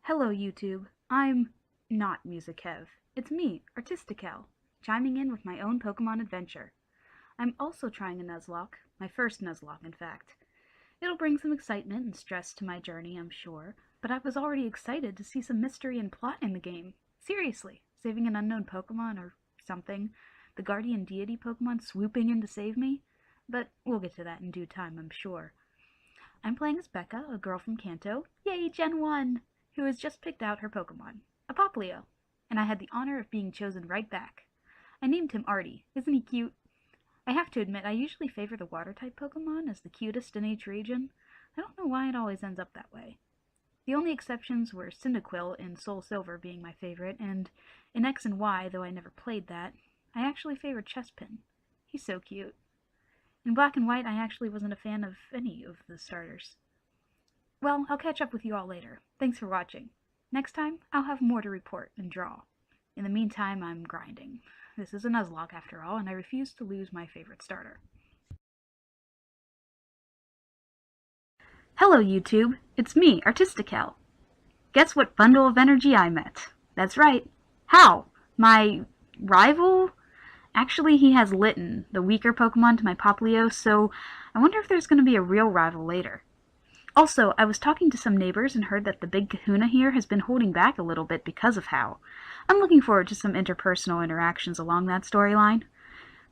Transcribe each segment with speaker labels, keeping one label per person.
Speaker 1: Hello YouTube, I'm not Musikev. It's me, Artistikel, chiming in with my own Pokemon adventure. I'm also trying a Nuzlocke, my first Nuzlocke in fact. It'll bring some excitement and stress to my journey, I'm sure, but I was already excited to see some mystery and plot in the game. Seriously, saving an unknown Pokemon or something, the guardian deity Pokemon swooping in to save me? But we'll get to that in due time, I'm sure. I'm playing as Becca, a girl from Kanto, yay, Gen 1, who has just picked out her Pokemon, a Poplio, and I had the honor of being chosen right back. I named him Artie. Isn't he cute? I have to admit, I usually favor the Water-type Pokemon as the cutest in each region. I don't know why it always ends up that way. The only exceptions were Cyndaquil in Soul Silver being my favorite, and in X and Y, though I never played that, I actually favored Chespin. He's so cute. In Black and White, I actually wasn't a fan of any of the starters. Well, I'll catch up with you all later. Thanks for watching. Next time, I'll have more to report and draw. In the meantime, I'm grinding. This is a Nuzlocke after all, and I refuse to lose my favorite starter. Hello YouTube, it's me, Artistikel. Guess what bundle of energy I met? That's right. How? My rival? Actually, he has Litten, the weaker Pokemon to my Poplio, so I wonder if there's going to be a real rival later. Also, I was talking to some neighbors and heard that the big kahuna here has been holding back a little bit because of How. I'm looking forward to some interpersonal interactions along that storyline.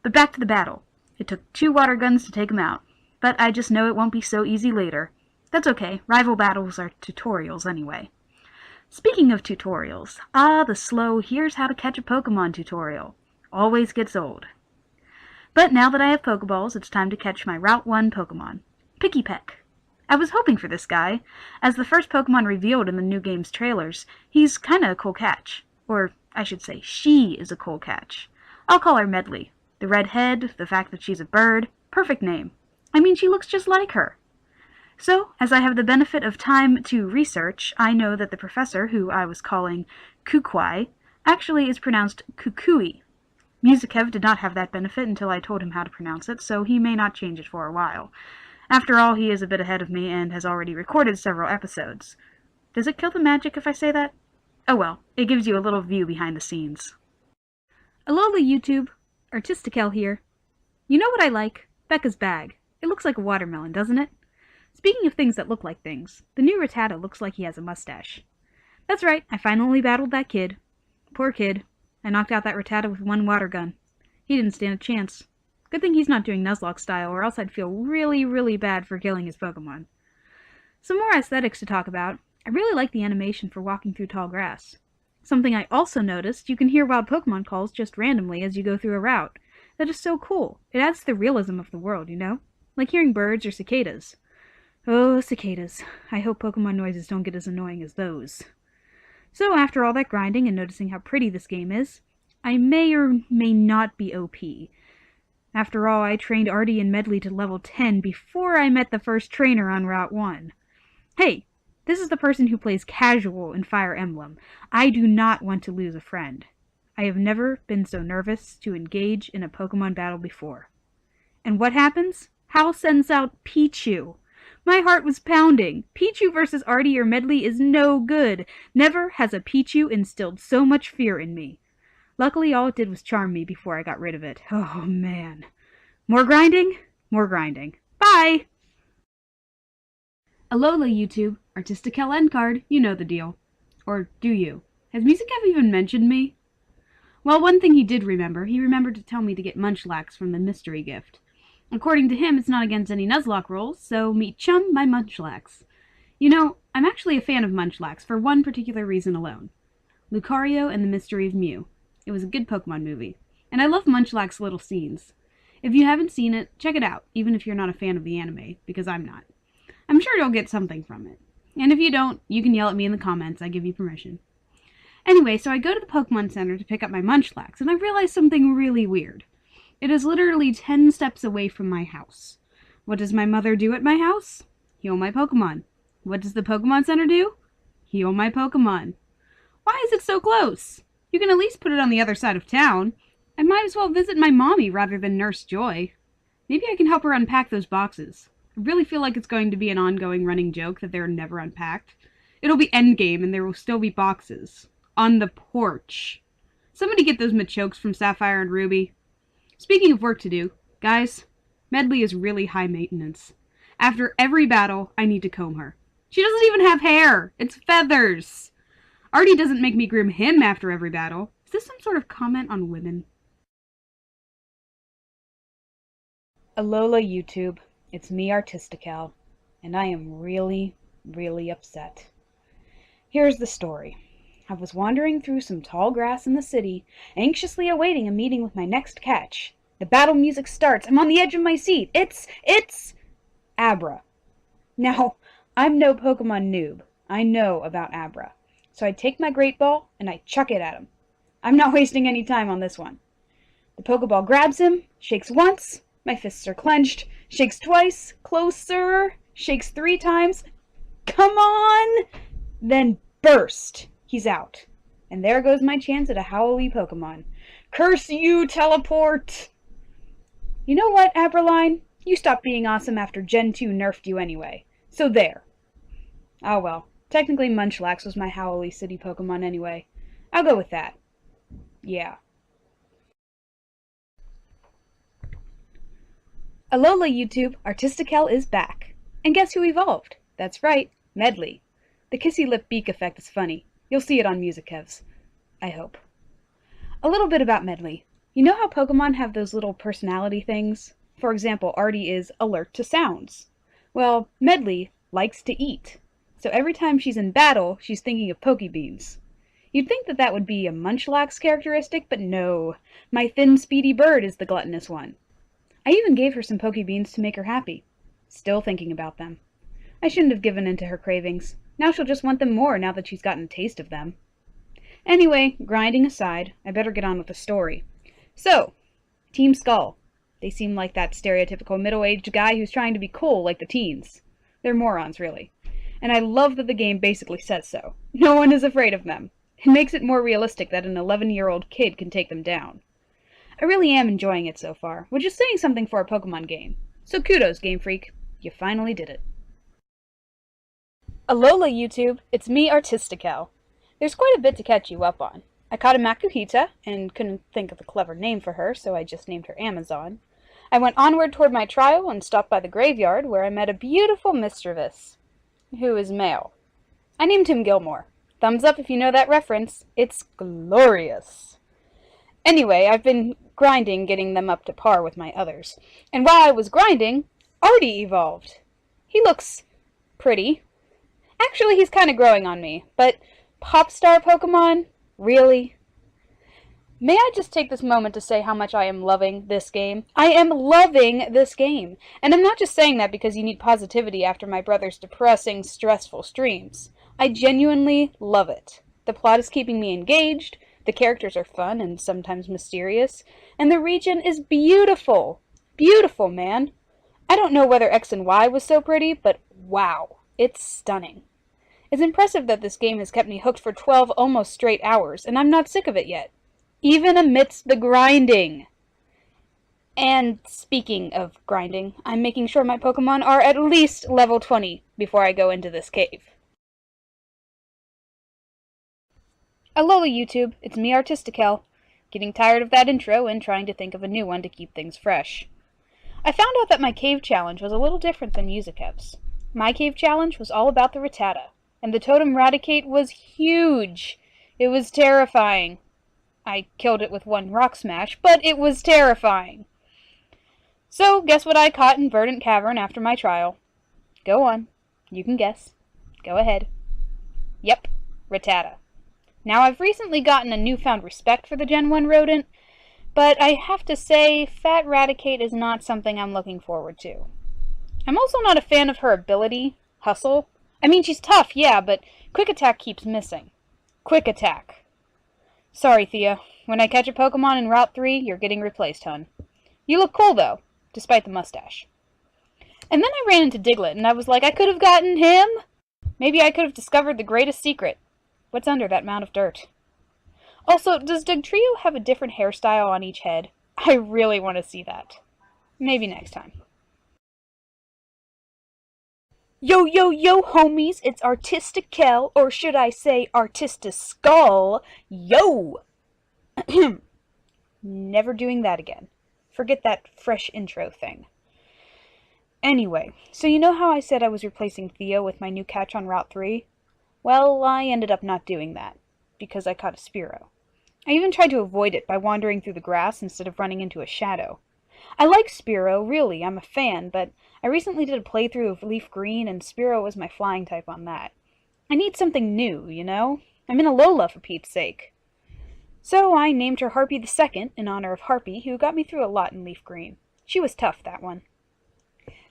Speaker 1: But back to the battle. It took 2 water guns to take him out, but I just know it won't be so easy later. That's okay, rival battles are tutorials anyway. Speaking of tutorials, the slow here's how to catch a Pokemon tutorial. Always gets old. But now that I have Pokeballs, it's time to catch my Route 1 Pokemon, Pikipek. I was hoping for this guy. As the first Pokemon revealed in the new game's trailers, he's kinda a cool catch. Or, I should say, she is a cool catch. I'll call her Medley. The red head, the fact that she's a bird, perfect name. I mean, she looks just like her. So, as I have the benefit of time to research, I know that the professor, who I was calling Kukwai, actually is pronounced Kukui. Musikev did not have that benefit until I told him how to pronounce it, so he may not change it for a while. After all, he is a bit ahead of me and has already recorded several episodes. Does it kill the magic if I say that? Oh well, it gives you a little view behind the scenes. Alola YouTube, Artistikel here. You know what I like? Becca's bag. It looks like a watermelon, doesn't it? Speaking of things that look like things, the new Rattata looks like he has a mustache. That's right, I finally battled that kid. Poor kid. I knocked out that Rattata with 1 water gun. He didn't stand a chance. Good thing he's not doing Nuzlocke style, or else I'd feel really, really bad for killing his Pokemon. Some more aesthetics to talk about. I really like the animation for walking through tall grass. Something I also noticed, you can hear wild Pokemon calls just randomly as you go through a route. That is so cool. It adds to the realism of the world, you know? Like hearing birds or cicadas. Oh, cicadas. I hope Pokemon noises don't get as annoying as those. So after all that grinding and noticing how pretty this game is, I may or may not be OP. After all, I trained Artie and Medley to level 10 before I met the first trainer on Route 1. Hey, this is the person who plays casual in Fire Emblem. I do not want to lose a friend. I have never been so nervous to engage in a Pokemon battle before. And what happens? Hal sends out Pichu. My heart was pounding. Pichu versus Artie or Medley is no good. Never has a Pichu instilled so much fear in me. Luckily, all it did was charm me before I got rid of it. Oh, man. More grinding? More grinding. Bye! Alola, YouTube. Artistikel end card. You know the deal. Or do you? Has Musikev even mentioned me? Well, one thing he did remember. He remembered to tell me to get Munchlax from the mystery gift. According to him, it's not against any Nuzlocke rules, so meet Chum, my Munchlax. You know, I'm actually a fan of Munchlax for one particular reason alone. Lucario and the Mystery of Mew. It was a good Pokemon movie. And I love Munchlax's little scenes. If you haven't seen it, check it out, even if you're not a fan of the anime, because I'm not. I'm sure you'll get something from it. And if you don't, you can yell at me in the comments, I give you permission. Anyway, so I go to the Pokemon Center to pick up my Munchlax, and I realize something really weird. It is literally 10 steps away from my house. What does my mother do at my house? Heal my Pokemon. What does the Pokemon Center do? Heal my Pokemon. Why is it so close? You can at least put it on the other side of town. I might as well visit my mommy rather than Nurse Joy. Maybe I can help her unpack those boxes. I really feel like it's going to be an ongoing running joke that they're never unpacked.
Speaker 2: It'll be endgame and there will still be boxes. On the porch. Somebody get those Machokes from Sapphire and Ruby. Speaking of work to do, guys, Medley is really high maintenance. After every battle, I need to comb her. She doesn't even have hair. It's feathers. Artie doesn't make me groom him after every battle. Is this some sort of comment on women?
Speaker 1: Alola YouTube, it's me Artistikel, and I am really, really upset. Here's the story. I was wandering through some tall grass in the city, anxiously awaiting a meeting with my next catch. The battle music starts. I'm on the edge of my seat. It's Abra. Now, I'm no Pokemon noob. I know about Abra. So I take my Great Ball and I chuck it at him. I'm not wasting any time on this one. The Pokeball grabs him, shakes once, my fists are clenched, shakes twice, closer, shakes 3 times. Come on! Then burst. He's out. And there goes my chance at a Howly Pokemon. Curse you, teleport! You know what, Abraline? You stopped being awesome after Gen 2 nerfed you anyway. So there. Oh well. Technically Munchlax was my Howly City Pokemon anyway. I'll go with that. Yeah. Alola YouTube, Artistikel is back. And guess who evolved? That's right, Medley. The kissy lip beak effect is funny. You'll see it on Musikevs. I hope. A little bit about Medley. You know how Pokemon have those little personality things? For example, Artie is alert to sounds. Well, Medley likes to eat. So every time she's in battle, she's thinking of Pokebeans. You'd think that that would be a Munchlax characteristic, but no. My thin, speedy bird is the gluttonous one. I even gave her some Pokebeans to make her happy. Still thinking about them. I shouldn't have given in to her cravings. Now she'll just want them more now that she's gotten a taste of them. Anyway, grinding aside, I better get on with the story. So, Team Skull. They seem like that stereotypical middle-aged guy who's trying to be cool like the teens. They're morons, really. And I love that the game basically says so. No one is afraid of them. It makes it more realistic that an 11-year-old kid can take them down. I really am enjoying it so far, which is saying something for a Pokemon game. So kudos, Game Freak. You finally did it. Alola YouTube, it's me Artistikel. There's quite a bit to catch you up on. I caught a Makuhita, and couldn't think of a clever name for her, so I just named her Amazon. I went onward toward my trial and stopped by the graveyard, where I met a beautiful Mischievous, who is male. I named him Gilmore. Thumbs up if you know that reference. It's glorious. Anyway, I've been grinding getting them up to par with my others. And while I was grinding, Artie evolved. He looks pretty. Actually, he's kind of growing on me, but Popstar Pokemon? Really? May I just take this moment to say how much I am loving this game? I am loving this game! And I'm not just saying that because you need positivity after my brother's depressing, stressful streams. I genuinely love it. The plot is keeping me engaged, the characters are fun and sometimes mysterious, and the region is beautiful! Beautiful, man! I don't know whether X and Y was so pretty, but wow, it's stunning. It's impressive that this game has kept me hooked for 12 almost straight hours, and I'm not sick of it yet. Even amidst the grinding. And speaking of grinding, I'm making sure my Pokemon are at least level 20 before I go into this cave. Alola YouTube, it's me Artistikel. Getting tired of that intro and trying to think of a new one to keep things fresh. I found out that my cave challenge was a little different than Musikev's. My cave challenge was all about the Rattata, and the Totem Raticate was huge. It was terrifying. I killed it with one rock smash, but it was terrifying. So, guess what I caught in Verdant Cavern after my trial? Go on. You can guess. Go ahead. Yep, Rattata. Now, I've recently gotten a newfound respect for the Gen 1 rodent, but I have to say, Fat Raticate is not something I'm looking forward to. I'm also not a fan of her ability, Hustle. I mean, she's tough, yeah, but Quick Attack keeps missing. Quick Attack. Sorry, Thea. When I catch a Pokemon in Route 3, you're getting replaced, hun. You look cool, though, despite the mustache. And then I ran into Diglett, and I was like, I could have gotten him? Maybe I could have discovered the greatest secret. What's under that mound of dirt? Also, does Dugtrio have a different hairstyle on each head? I really want to see that. Maybe next time.
Speaker 3: Yo, yo, yo, homies, it's Artistikel, or should I say Artistiskull. Yo! Never doing that again. Forget that fresh intro thing. Anyway, so you know how I said I was replacing Theo with my new catch on Route 3? Well, I ended up not doing that, because I caught a Spiro. I even tried to avoid it by wandering through the grass instead of running into a shadow. I like Spiro, really, I'm a fan, but I recently did a playthrough of Leaf Green and Spiro was my flying type on that. I need something new, you know? I'm in a Lola, for Pete's sake. So I named her Harpy the Second in honor of Harpy, who got me through a lot in Leaf Green. She was tough, that one.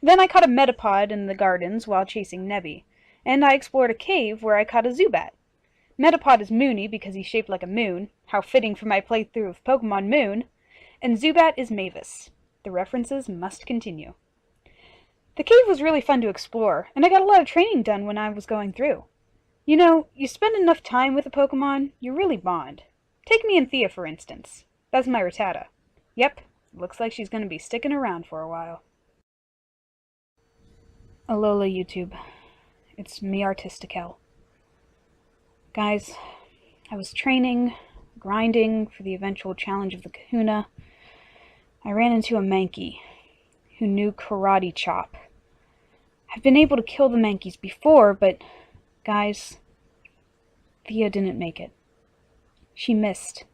Speaker 3: Then I caught a Metapod in the gardens while chasing Nebby, and I explored a cave where I caught a Zubat. Metapod is Moony because he's shaped like a moon, how fitting for my playthrough of Pokemon Moon, and Zubat is Mavis. The references must continue. The cave was really fun to explore, and I got a lot of training done when I was going through. You know, you spend enough time with a Pokemon, you really bond. Take me and Thea, for instance. That's my Rattata. Yep, looks like she's going to be sticking around for a while. Alola YouTube. It's me, Artistikel. Guys, I was training, grinding for the eventual challenge of the Kahuna. I ran into a Mankey who knew Karate Chop. I've been able to kill the Mankeys before, but guys, Thea didn't make it. She missed.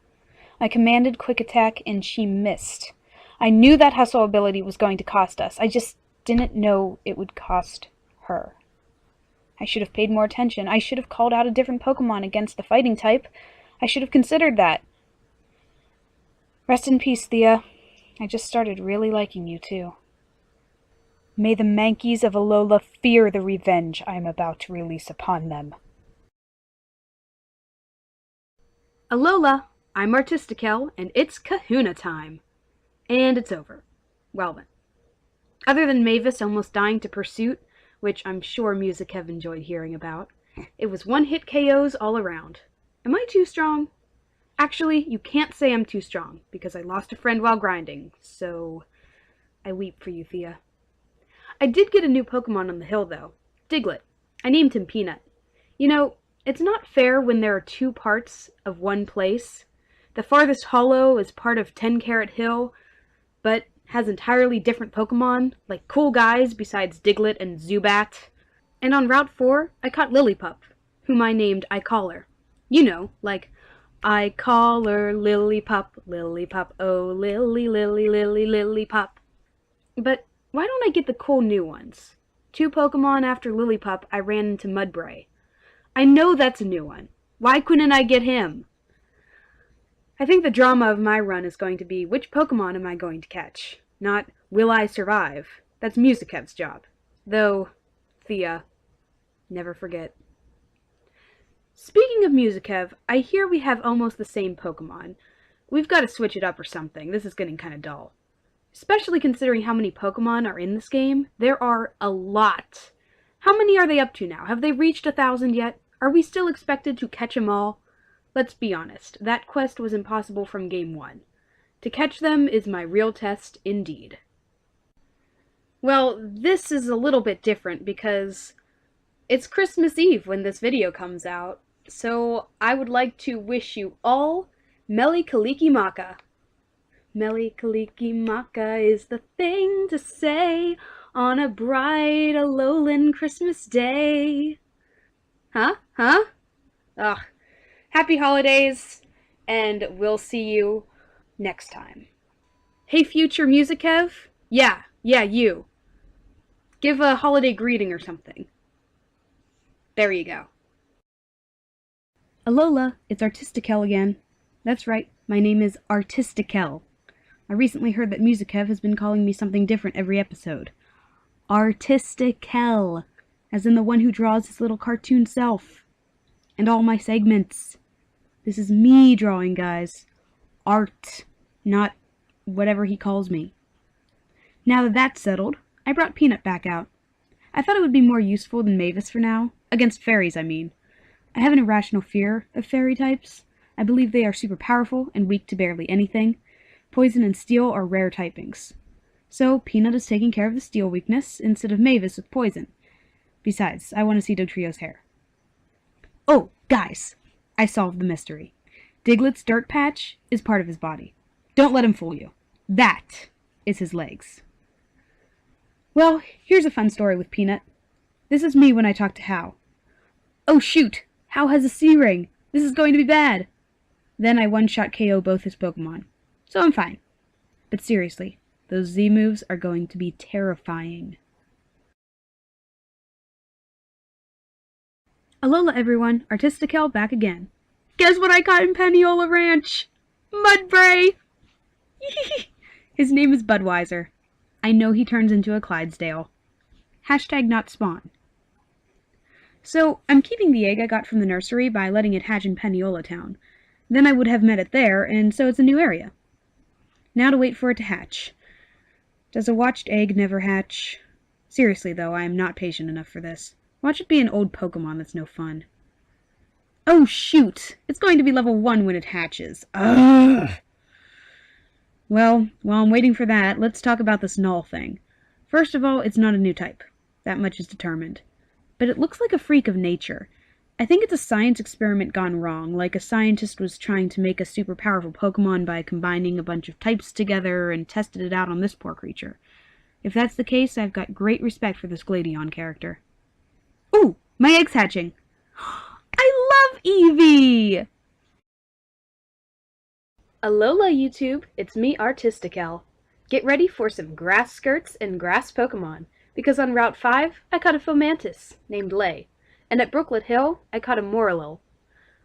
Speaker 3: I commanded Quick Attack and she missed. I knew that hustle ability was going to cost us. I just didn't know it would cost her. I should have paid more attention. I should have called out a different Pokemon against the fighting type. I should have considered that. Rest in peace, Thea. I just started really liking you, too. May the Mankeys of Alola fear the revenge I am about to release upon them.
Speaker 2: Alola, I'm Artistikel, and it's Kahuna time. And it's over. Well then. Other than Mavis almost dying to Pursuit, which I'm sure Musikev enjoyed hearing about, it was one-hit KOs all around. Am I too strong? Actually, you can't say I'm too strong, because I lost a friend while grinding, so I weep for you, Thea. I did get a new Pokemon on the hill, though. Diglett. I named him Peanut. You know, it's not fair when there are two parts of one place. The farthest hollow is part of 10 Carat Hill, but has entirely different Pokemon, like cool guys besides Diglett and Zubat. And on Route 4, I caught Lillipup, whom I named I Call Her. You know, like, I call her Lillipup, Lillipup, oh Lily, Lily, Lily, Lillipup. But why don't I get the cool new ones? 2 Pokemon after Lillipup, I ran into Mudbray. I know that's a new one. Why couldn't I get him? I think the drama of my run is going to be, which Pokemon am I going to catch? Not, will I survive? That's Musikev's job. Though, Thea, never forget. Speaking of Musikev, I hear we have almost the same Pokemon. We've got to switch it up or something. This is getting kind of dull. Especially considering how many Pokemon are in this game. There are a lot. How many are they up to now? Have they reached 1,000 yet? Are we still expected to catch them all? Let's be honest, that quest was impossible from Game 1. To catch them is my real test indeed. Well, this is a little bit different because it's Christmas Eve when this video comes out, so I would like to wish you all Meli Kalikimaka. Meli Kalikimaka is the thing to say on a bright Alolan Christmas day. Huh? Ugh. Happy holidays, and we'll see you next time. Hey, future Musikev? Yeah, you. Give a holiday greeting or something. There you go. Alola, it's Artistikel again. That's right, my name is Artistikel. I recently heard that Musikev has been calling me something different every episode. Artistikel, as in the one who draws his little cartoon self. And all my segments. This is me drawing, guys. Art, not whatever he calls me. Now that that's settled, I brought Peanut back out. I thought it would be more useful than Mavis for now. Against fairies, I mean. I have an irrational fear of fairy types. I believe they are super powerful and weak to barely anything. Poison and steel are rare typings. So Peanut is taking care of the steel weakness instead of Mavis with poison. Besides, I want to see Dogtrio's hair. Oh, guys! I solved the mystery. Diglett's dirt patch is part of his body. Don't let him fool you. That is his legs. Well, here's a fun story with Peanut. This is me when I talk to Hal. Oh shoot! Hal has a C-ring! This is going to be bad! Then I one-shot KO both his Pokemon. So I'm fine. But seriously, those Z moves are going to be terrifying. Alola everyone, Artistikel back again. Guess what I caught in Paniola Ranch? Mudbray! His name is Budweiser. I know he turns into a Clydesdale. Hashtag not spawn. So, I'm keeping the egg I got from the nursery by letting it hatch in Paniola Town. Then I would have met it there, and so it's a new area. Now to wait for it to hatch. Does a watched egg never hatch? Seriously though, I am not patient enough for this. Watch it be an old Pokemon that's no fun. Oh shoot! It's going to be level 1 when it hatches. Ugh! Well, while I'm waiting for that, let's talk about this null thing. First of all, it's not a new type. That much is determined. But it looks like a freak of nature. I think it's a science experiment gone wrong, like a scientist was trying to make a super powerful Pokemon by combining a bunch of types together and tested it out on this poor creature. If that's the case, I've got great respect for this Gladeon character. Ooh! My egg's hatching! I love Eevee!
Speaker 4: Alola YouTube, it's me Artistikel. Get ready for some grass skirts and grass Pokemon, because on Route 5, I caught a Fomantis named Lay, and at Brooklet Hill, I caught a Morlul.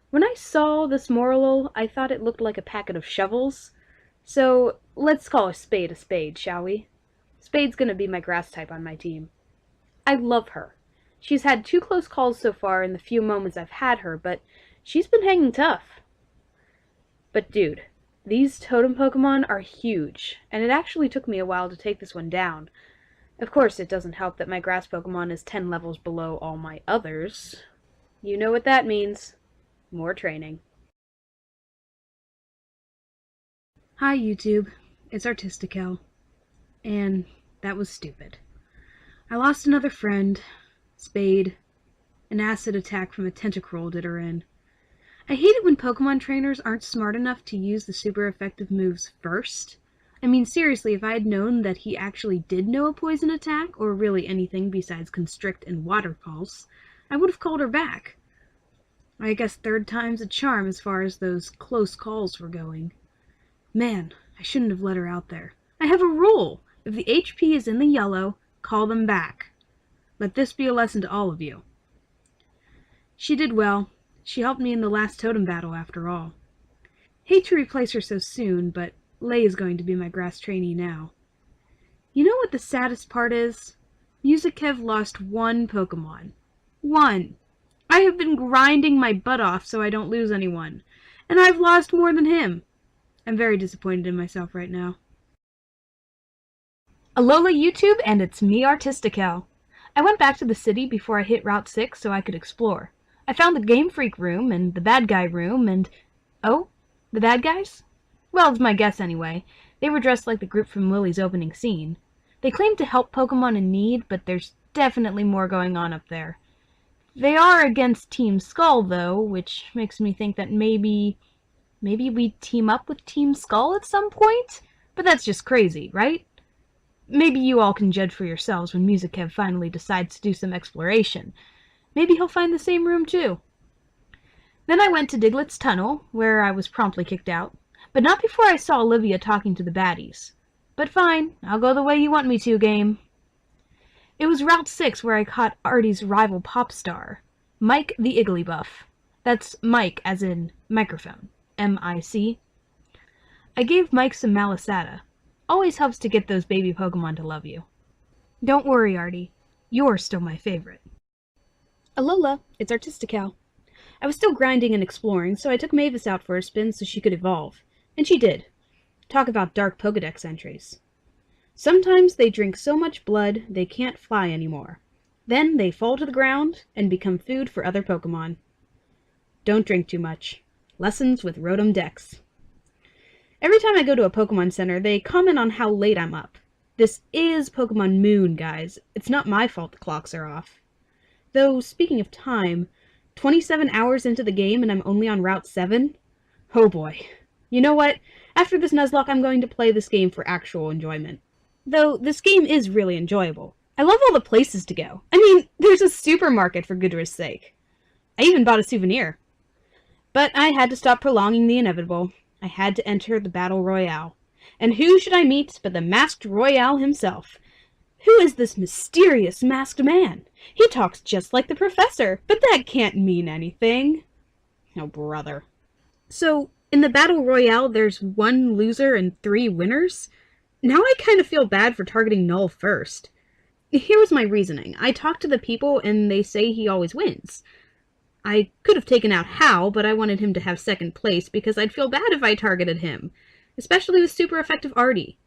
Speaker 4: When I saw this Morlul, I thought it looked like a packet of shovels, so let's call a spade, shall we? Spade's gonna be my grass type on my team. I love her. She's had 2 close calls so far in the few moments I've had her, but she's been hanging tough. But dude, these totem Pokemon are huge, and it actually took me a while to take this one down. Of course, it doesn't help that my grass Pokemon is 10 levels below all my others. You know what that means. More training.
Speaker 2: Hi YouTube, it's Artistikel. And that was stupid. I lost another friend, Spade. An acid attack from a Tentacruel did her in. I hate it when Pokemon trainers aren't smart enough to use the super effective moves first. I mean, seriously, if I had known that he actually did know a poison attack, or really anything besides Constrict and Water Pulse, I would have called her back. I guess 3rd time's a charm as far as those close calls were going. Man, I shouldn't have let her out there. I have a rule. If the HP is in the yellow, call them back. Let this be a lesson to all of you. She did well. She helped me in the last totem battle, after all. Hate to replace her so soon, but Lay is going to be my grass trainee now. You know what the saddest part is? Musikev lost 1 Pokemon. 1! I have been grinding my butt off so I don't lose anyone, and I've lost more than him. I'm very disappointed in myself right now.
Speaker 4: Alola YouTube, and it's me Artistikel. I went back to the city before I hit Route 6 so I could explore. I found the Game Freak room, and the Bad Guy room, and... Oh? The bad guys? Well, it's my guess anyway. They were dressed like the group from Lily's opening scene. They claim to help Pokemon in need, but there's definitely more going on up there. They are against Team Skull, though, which makes me think that maybe we team up with Team Skull at some point? But that's just crazy, right? Maybe you all can judge for yourselves when Musikev finally decides to do some exploration. Maybe he'll find the same room too. Then I went to Diglett's tunnel, where I was promptly kicked out, but not before I saw Olivia talking to the baddies. But fine, I'll go the way you want me to, game. It was Route 6 where I caught Artie's rival pop star, Mike the Igglybuff. That's Mike as in microphone, M-I-C. I gave Mike some Malasada. Always helps to get those baby Pokemon to love you. Don't worry, Artie. You're still my favorite. Alola, it's Artistikel. I was still grinding and exploring, so I took Mavis out for a spin so she could evolve. And she did. Talk about dark Pokedex entries. Sometimes they drink so much blood they can't fly anymore. Then they fall to the ground and become food for other Pokemon. Don't drink too much. Lessons with Rotom Dex. Every time I go to a Pokemon Center, they comment on how late I'm up. This is Pokemon Moon, guys. It's not my fault the clocks are off.
Speaker 2: Though, speaking of time, 27 hours into the game and I'm only on Route 7? Oh boy. You know what? After this Nuzlocke, I'm going to play this game for actual enjoyment. Though, this game is really enjoyable. I love all the places to go. I mean, there's a supermarket for goodness sake. I even bought a souvenir. But I had to stop prolonging the inevitable. I had to enter the Battle Royale. And who should I meet but the Masked Royale himself? Who is this mysterious masked man? He talks just like the professor, but that can't mean anything. Oh, brother. So, in the Battle Royale, there's 1 loser and 3 winners? Now I kind of feel bad for targeting Null first. Here was my reasoning. I talked to the people, and they say he always wins. I could have taken out Hal, but I wanted him to have second place because I'd feel bad if I targeted him, especially with super effective Artie.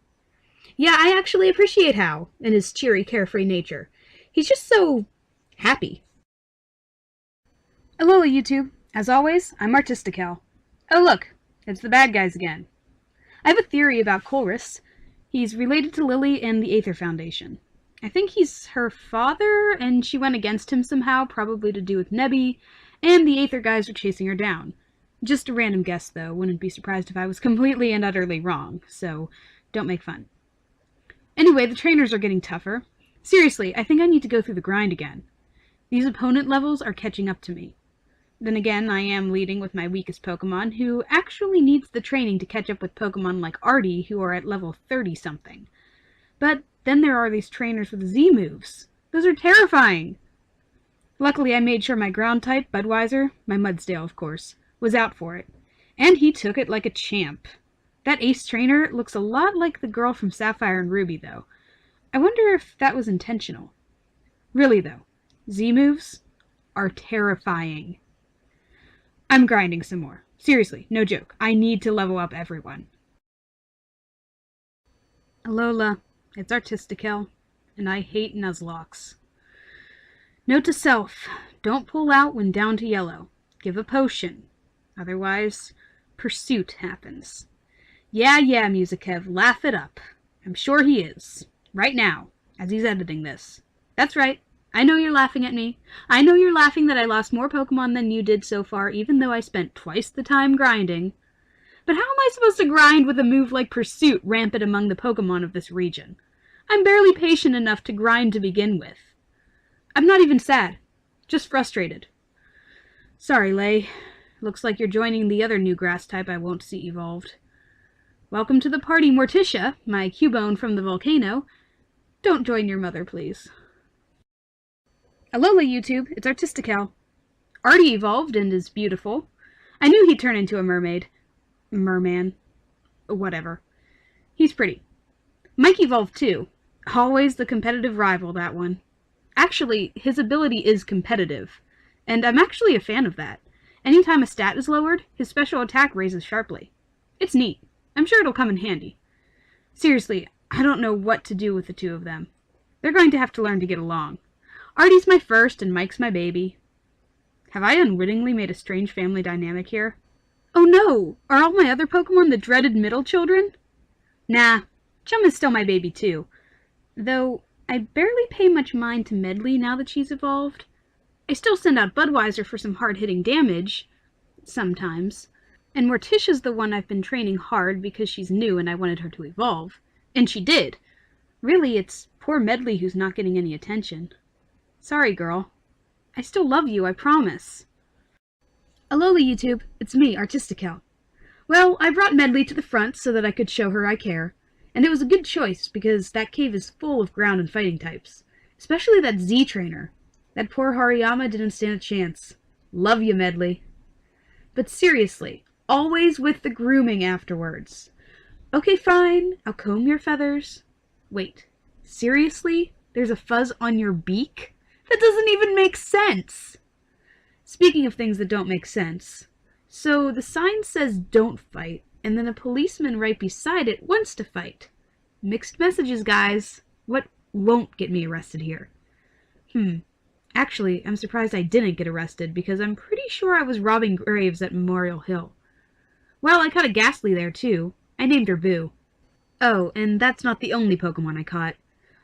Speaker 2: Yeah, I actually appreciate Hal and his cheery, carefree nature. He's just so happy. Hello, YouTube. As always, I'm Artistikel. Oh look, it's the bad guys again. I have a theory about Chorus. He's related to Lily and the Aether Foundation. I think he's her father, and she went against him somehow, probably to do with Nebby, and the Aether guys are chasing her down. Just a random guess, though. Wouldn't be surprised if I was completely and utterly wrong, so don't make fun. Anyway, the trainers are getting tougher. Seriously, I think I need to go through the grind again. These opponent levels are catching up to me. Then again, I am leading with my weakest Pokemon, who actually needs the training to catch up with Pokemon like Artie, who are at level 30-something. But then there are these trainers with Z moves. Those are terrifying! Luckily, I made sure my ground type, Budweiser, my Mudsdale of course, was out for it. And he took it like a champ. That ace trainer looks a lot like the girl from Sapphire and Ruby, though. I wonder if that was intentional. Really, though, Z moves are terrifying. I'm grinding some more. Seriously, no joke. I need to level up everyone. Alola, it's Artistikel, and I hate Nuzlockes. Note to self, don't pull out when down to yellow. Give a potion. Otherwise, pursuit happens. Yeah, Musikev, laugh it up. I'm sure he is. Right now, as he's editing this. That's right. I know you're laughing at me. I know you're laughing that I lost more Pokemon than you did so far, even though I spent twice the time grinding. But how am I supposed to grind with a move like Pursuit rampant among the Pokemon of this region? I'm barely patient enough to grind to begin with. I'm not even sad. Just frustrated. Sorry, Lay. Looks like you're joining the other new grass type I won't see evolved. Welcome to the party, Morticia, my Cubone from the volcano. Don't join your mother, please. Alola, YouTube. It's Artistikel. Artie evolved and is beautiful. I knew he'd turn into a mermaid. Merman. Whatever. He's pretty. Mike evolved too. Always the competitive rival, that one. Actually, his ability is competitive, and I'm actually a fan of that. Anytime a stat is lowered, his special attack raises sharply. It's neat. I'm sure it'll come in handy. Seriously, I don't know what to do with the two of them. They're going to have to learn to get along. Artie's my first and Mike's my baby. Have I unwittingly made a strange family dynamic here? Oh no! Are all my other Pokemon the dreaded middle children? Nah, Chum is still my baby too. Though, I barely pay much mind to Medley now that she's evolved. I still send out Budweiser for some hard-hitting damage. Sometimes. And Morticia's the one I've been training hard because she's new and I wanted her to evolve. And she did. Really, it's poor Medley who's not getting any attention. Sorry, girl. I still love you, I promise. Alola, YouTube. It's me, Artistikel. Well, I brought Medley to the front so that I could show her I care. And it was a good choice because that cave is full of ground and fighting types. Especially that Z trainer. That poor Hariyama didn't stand a chance. Love you, Medley. But seriously, always with the grooming afterwards. Okay, fine. I'll comb your feathers. Wait, seriously? There's a fuzz on your beak? That doesn't even make sense! Speaking of things that don't make sense, so the sign says don't fight, and then a policeman right beside it wants to fight. Mixed messages, guys. What won't get me arrested here? Actually, I'm surprised I didn't get arrested, because I'm pretty sure I was robbing graves at Memorial Hill. Well, I caught a Ghastly there, too. I named her Boo. Oh, and that's not the only Pokemon I caught.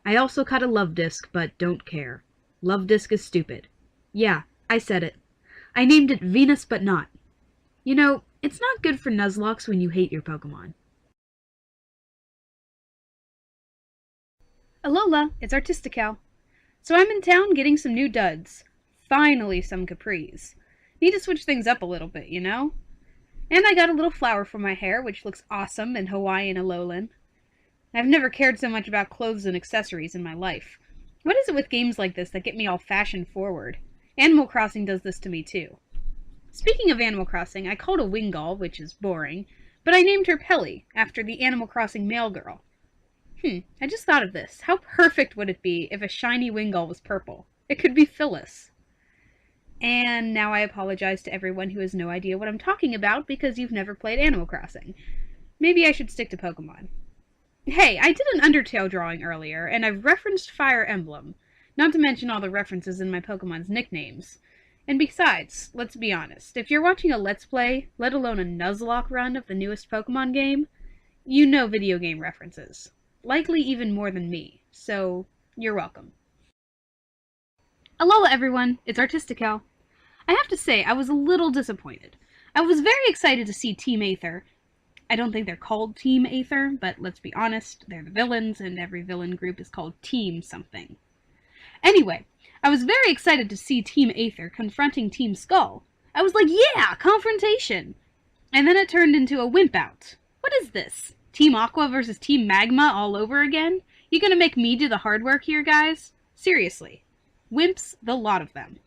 Speaker 2: I also caught a Love Disc, but don't care. Love Disc is stupid. Yeah, I said it. I named it Venus but not. You know, it's not good for Nuzlocke when you hate your Pokemon. Alola, it's Artistikel. So I'm in town getting some new duds. Finally some capris. Need to switch things up a little bit, you know? And I got a little flower for my hair, which looks awesome in Hawaiian Alolan. I've never cared so much about clothes and accessories in my life. What is it with games like this that get me all fashion forward? Animal Crossing does this to me too. Speaking of Animal Crossing, I called a Wingull, which is boring, but I named her Pelly, after the Animal Crossing male girl. I just thought of this. How perfect would it be if a shiny Wingull was purple? It could be Phyllis. And now I apologize to everyone who has no idea what I'm talking about because you've never played Animal Crossing. Maybe I should stick to Pokemon. Hey, I did an Undertale drawing earlier, and I've referenced Fire Emblem, not to mention all the references in my Pokemon's nicknames. And besides, let's be honest, if you're watching a Let's Play, let alone a Nuzlocke run of the newest Pokemon game, you know video game references. Likely even more than me, so you're welcome. Alola everyone, it's Artistikel. I have to say, I was a little disappointed. I was very excited to see Team Aether. I don't think they're called Team Aether, but let's be honest, they're the villains, and every villain group is called Team something. Anyway, I was very excited to see Team Aether confronting Team Skull. I was like, yeah, confrontation! And then it turned into a wimp out. What is this? Team Aqua versus Team Magma all over again? You gonna make me do the hard work here, guys? Seriously. Wimps, the lot of them.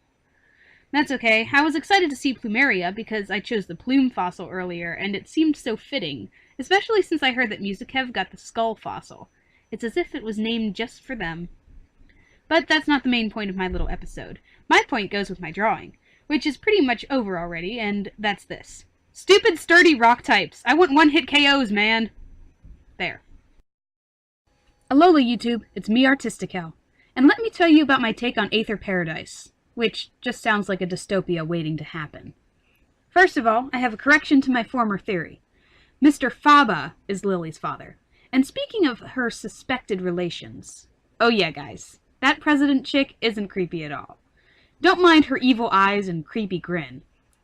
Speaker 2: That's okay. I was excited to see Plumeria because I chose the plume fossil earlier, and it seemed so fitting, especially since I heard that Musikev got the skull fossil. It's as if it was named just for them. But that's not the main point of my little episode. My point goes with my drawing, which is pretty much over already, and that's this. Stupid sturdy rock types! I want one-hit KOs, man! There. Alola YouTube, it's me Artistikel, and let me tell you about my take on Aether Paradise, which just sounds like a dystopia waiting to happen. First of all, I have a correction to my former theory. Mr. Faba is Lily's father, and speaking of her suspected relations, oh yeah guys, that president chick isn't creepy at all. Don't mind her evil eyes and creepy grin,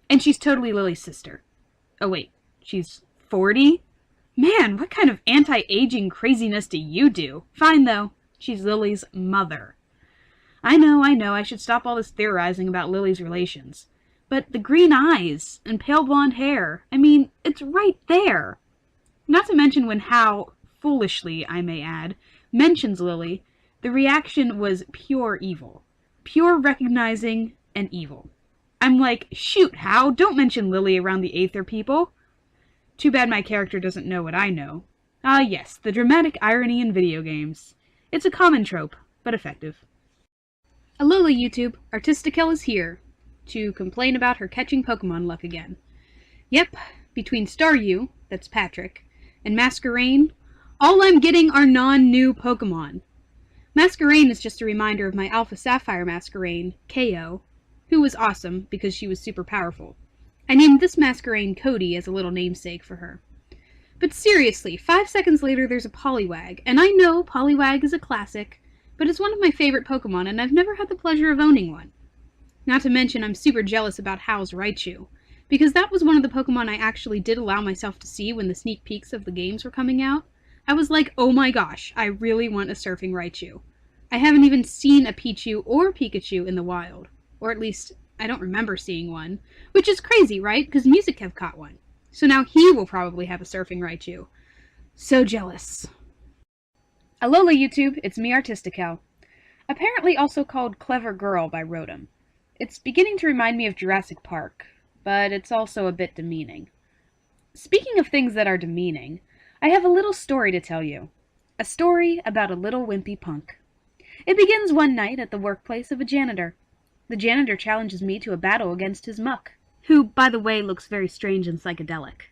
Speaker 2: and she's totally Lily's sister. Oh wait, she's 40? Man, what kind of anti-aging craziness do you do? Fine, though. She's Lily's mother. I know, I should stop all this theorizing about Lily's relations. But the green eyes and pale blonde hair, I mean, it's right there. Not to mention when Hal, foolishly I may add, mentions Lily, the reaction was pure evil. Pure recognizing and evil. I'm like, shoot, Hal, don't mention Lily around the Aether people. Too bad my character doesn't know what I know. Ah yes, the dramatic irony in video games. It's a common trope, but effective. Alola YouTube, Artistikel is here to complain about her catching Pokemon luck again. Yep, between Staryu, that's Patrick, and Masquerain, all I'm getting are non-new Pokemon. Masquerain is just a reminder of my Alpha Sapphire Masquerain, KO, who was awesome because she was super powerful. I named this Masquerain Cody as a little namesake for her. But seriously, 5 seconds later there's a Poliwag, and I know Poliwag is a classic, but it's one of my favorite Pokemon, and I've never had the pleasure of owning one. Not to mention I'm super jealous about Hal's Raichu, because that was one of the Pokemon I actually did allow myself to see when the sneak peeks of the games were coming out. I was like, oh my gosh, I really want a surfing Raichu. I haven't even seen a Pichu or Pikachu in the wild, or at least I don't remember seeing one, which is crazy, right? Because Musikev caught one. So now he will probably have a surfing Raichu. So jealous. Alola YouTube, it's me Artistikel. Apparently also called Clever Girl by Rotom. It's beginning to remind me of Jurassic Park, but it's also a bit demeaning. Speaking of things that are demeaning, I have a little story to tell you. A story about a little wimpy punk. It begins one night at the workplace of a janitor. The janitor challenges me to a battle against his muck, who, by the way, looks very strange and psychedelic.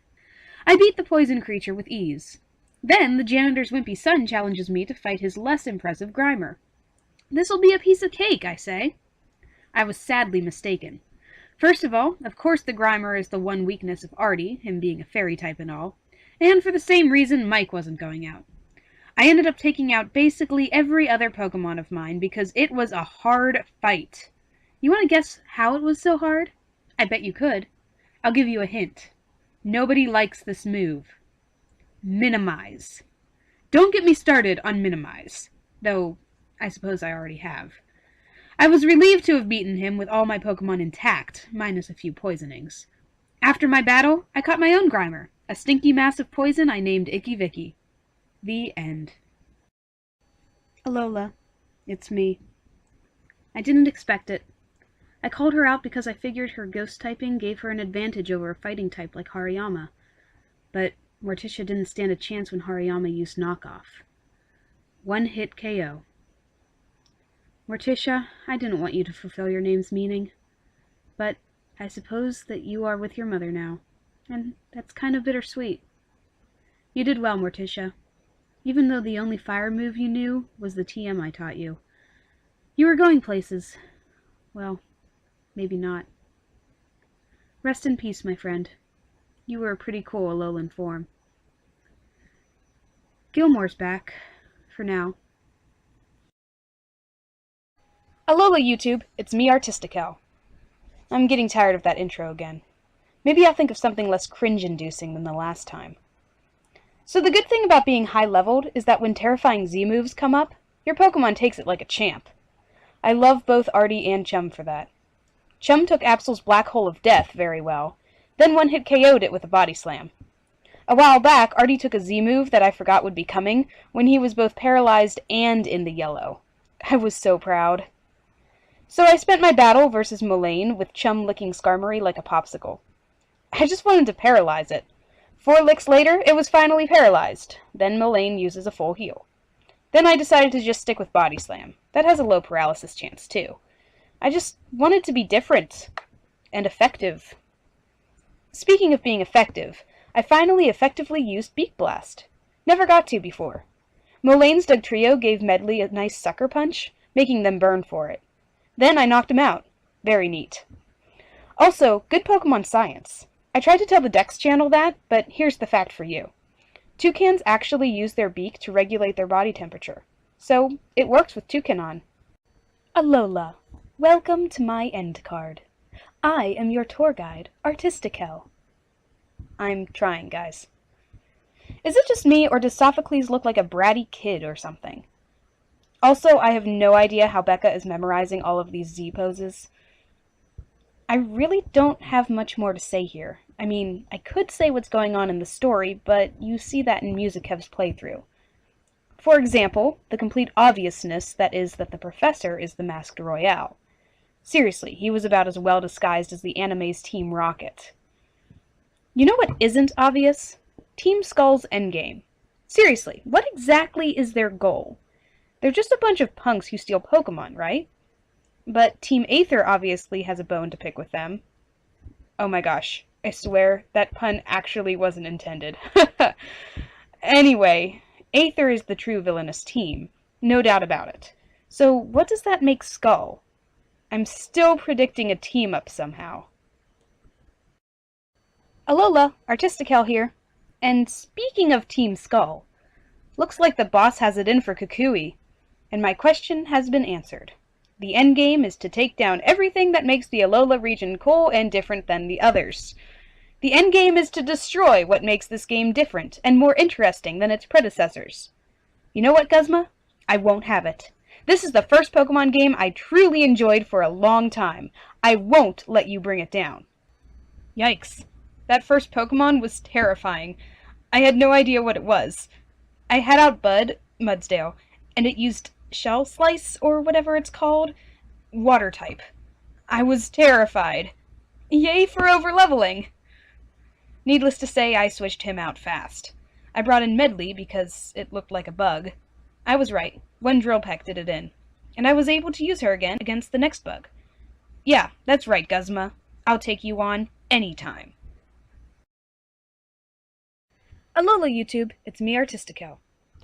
Speaker 2: I beat the poison creature with ease. Then the janitor's wimpy son challenges me to fight his less impressive Grimer. This'll be a piece of cake, I say. I was sadly mistaken. First of all, of course the Grimer is the one weakness of Artie, him being a fairy type and all, and for the same reason Mike wasn't going out. I ended up taking out basically every other Pokemon of mine because it was a hard fight. You want to guess how it was so hard? I bet you could. I'll give you a hint. Nobody likes this move. Minimize. Don't get me started on minimize, though I suppose I already have. I was relieved to have beaten him with all my Pokemon intact, minus a few poisonings. After my battle, I caught my own Grimer, a stinky mass of poison I named Icky Vicky. The end. Alola, it's me. I didn't expect it. I called her out because I figured her ghost typing gave her an advantage over a fighting type like Hariyama. But Morticia didn't stand a chance when Hariyama used knockoff. One-hit KO. Morticia, I didn't want you to fulfill your name's meaning. But I suppose that you are with your mother now, and that's kind of bittersweet. You did well, Morticia, even though the only fire move you knew was the TM I taught you. You were going places. Well, maybe not. Rest in peace, my friend. You were a pretty cool Alolan form. Gilmore's back, for now.
Speaker 3: Alola YouTube, it's me Artistikel. I'm getting tired of that intro again. Maybe I'll think of something less cringe-inducing than the last time. So the good thing about being high-leveled is that when terrifying Z-moves come up, your Pokemon takes it like a champ. I love both Artie and Chum for that. Chum took Absol's Black Hole of Death very well, then one-hit KO'd it with a Body Slam. A while back, Artie took a Z-move that I forgot would be coming when he was both paralyzed and in the yellow. I was so proud. So I spent my battle versus Molayne with Chum licking Skarmory like a popsicle. I just wanted to paralyze it. 4 licks later, it was finally paralyzed. Then Molayne uses a full heal. Then I decided to just stick with Body Slam. That has a low paralysis chance, too. I just wanted to be different. And effective. Speaking of being effective, I finally effectively used Beak Blast. Never got to before. Molayne's Dugtrio gave Medley a nice sucker punch, making them burn for it. Then I knocked him out. Very neat. Also, good Pokemon science. I tried to tell the Dex channel that, but here's the fact for you. Toucans actually use their beak to regulate their body temperature. So, it works with Toucanon. Alola, welcome to my end card. I am your tour guide, Artistikel. I'm trying, guys. Is it just me, or does Sophocles look like a bratty kid or something? Also, I have no idea how Becca is memorizing all of these Z poses. I really don't have much more to say here. I mean, I could say what's going on in the story, but you see that in Musikev's playthrough. For example, the complete obviousness that is that the professor is the Masked Royale. Seriously, he was about as well disguised as the anime's Team Rocket. You know what isn't obvious? Team Skull's endgame. Seriously, what exactly is their goal? They're just a bunch of punks who steal Pokemon, right? But Team Aether obviously has a bone to pick with them. Oh my gosh, I swear that pun actually wasn't intended. Anyway, Aether is the true villainous team, no doubt about it. So what does that make Skull? I'm still predicting a team-up somehow. Alola, Artistikel here. And speaking of Team Skull, looks like the boss has it in for Kukui. And my question has been answered. The endgame is to take down everything that makes the Alola region cool and different than the others. The endgame is to destroy what makes this game different and more interesting than its predecessors. You know what, Guzma? I won't have it. This is the first Pokemon game I truly enjoyed for a long time. I won't let you bring it down. Yikes. That first Pokemon was terrifying. I had no idea what it was. I had out Bud, Mudsdale, and it used Shell Slice, or whatever it's called, water type. I was terrified. Yay for overleveling! Needless to say, I switched him out fast. I brought in Medley because it looked like a bug. I was right. One drill peck did it in. And I was able to use her again against the next bug. Yeah, that's right, Guzma. I'll take you on anytime. Alola YouTube, it's me Artistikel.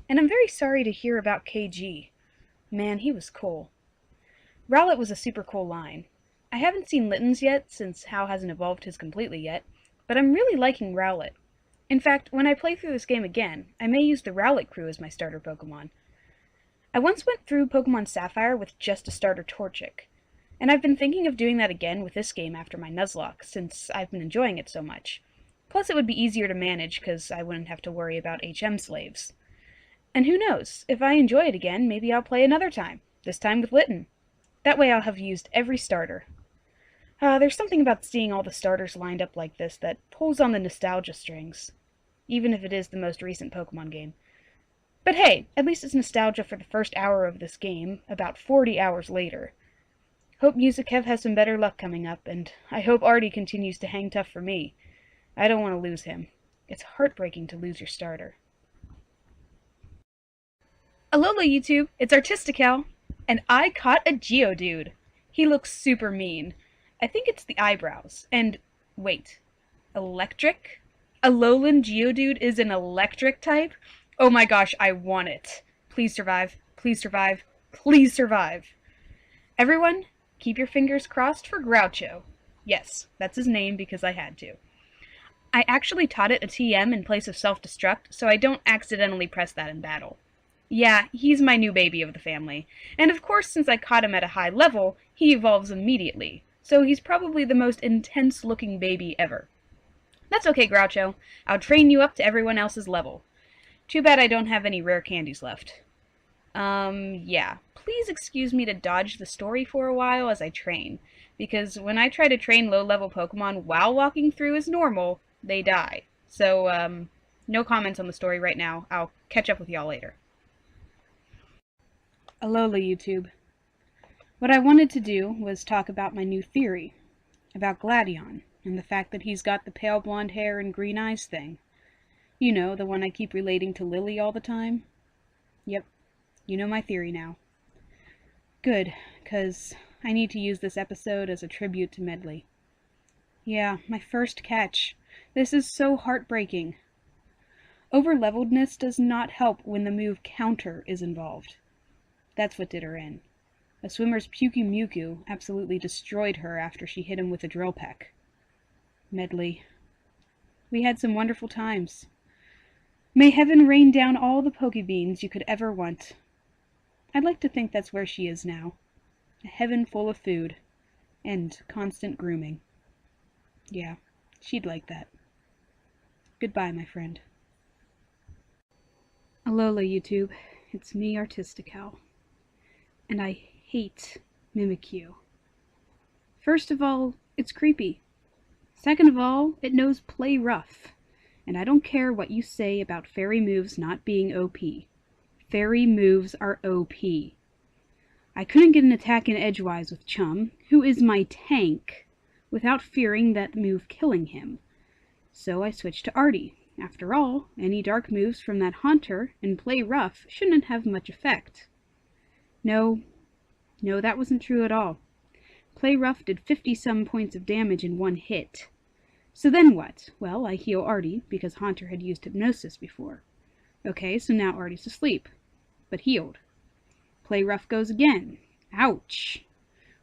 Speaker 3: And I'm very sorry to hear about KG. Man, he was cool. Rowlet was a super cool line. I haven't seen Litten's yet, since Hal hasn't evolved his completely yet, but I'm really liking Rowlet. In fact, when I play through this game again, I may use the Rowlet crew as my starter Pokemon. I once went through Pokemon Sapphire with just a starter Torchic. And I've been thinking of doing that again with this game after my Nuzlocke, since I've been enjoying it so much. Plus it would be easier to manage because I wouldn't have to worry about HM slaves. And who knows, if I enjoy it again, maybe I'll play another time, this time with Lytton. That way I'll have used every starter. There's something about seeing all the starters lined up like this that pulls on the nostalgia strings, even if it is the most recent Pokemon game. But hey, at least it's nostalgia for the first hour of this game, about 40 hours later. Hope Musikev has some better luck coming up, and I hope Artie continues to hang tough for me. I don't want to lose him. It's heartbreaking to lose your starter. Alola YouTube, it's Artistikel, and I caught a Geodude. He looks super mean. I think it's the eyebrows. And wait, electric? Alolan Geodude is an electric type? Oh my gosh, I want it. Please survive, please survive, please survive. Everyone, keep your fingers crossed for Groucho. Yes, that's his name because I had to. I actually taught it a TM in place of self-destruct, so I don't accidentally press that in battle. Yeah, he's my new baby of the family. And of course, since I caught him at a high level, he evolves immediately. So he's probably the most intense-looking baby ever. That's okay, Groucho. I'll train you up to everyone else's level. Too bad I don't have any rare candies left. Yeah. Please excuse me to dodge the story for a while as I train, because when I try to train low-level Pokemon while walking through as normal, they die. So, no comments on the story right now. I'll catch up with y'all later.
Speaker 2: Alola YouTube. What I wanted to do was talk about my new theory about Gladion and the fact that he's got the pale blonde hair and green eyes thing. You know, the one I keep relating to Lily all the time? Yep, you know my theory now. Good, 'cause I need to use this episode as a tribute to Medley. Yeah, my first catch. This is so heartbreaking. Overleveledness does not help when the move counter is involved. That's what did her in. A swimmer's Puku Muku absolutely destroyed her after she hit him with a drill peck. Medley. We had some wonderful times. May heaven rain down all the Pokebeans you could ever want. I'd like to think that's where she is now. A heaven full of food. And constant grooming. Yeah, she'd like that. Goodbye, my friend. Alola, YouTube. It's me, Artistikel. And I hate Mimikyu. First of all, it's creepy. Second of all, it knows play rough. And I don't care what you say about fairy moves not being OP. Fairy moves are OP. I couldn't get an attack in edgewise with Chum, who is my tank, without fearing that move killing him. So I switched to Artie. After all, any dark moves from that Haunter and play rough shouldn't have much effect. No, that wasn't true at all. Play rough did 50-some points of damage in one hit. So then what? Well, I heal Artie, because Haunter had used hypnosis before. Okay, so now Artie's asleep, but healed. Play rough goes again. Ouch!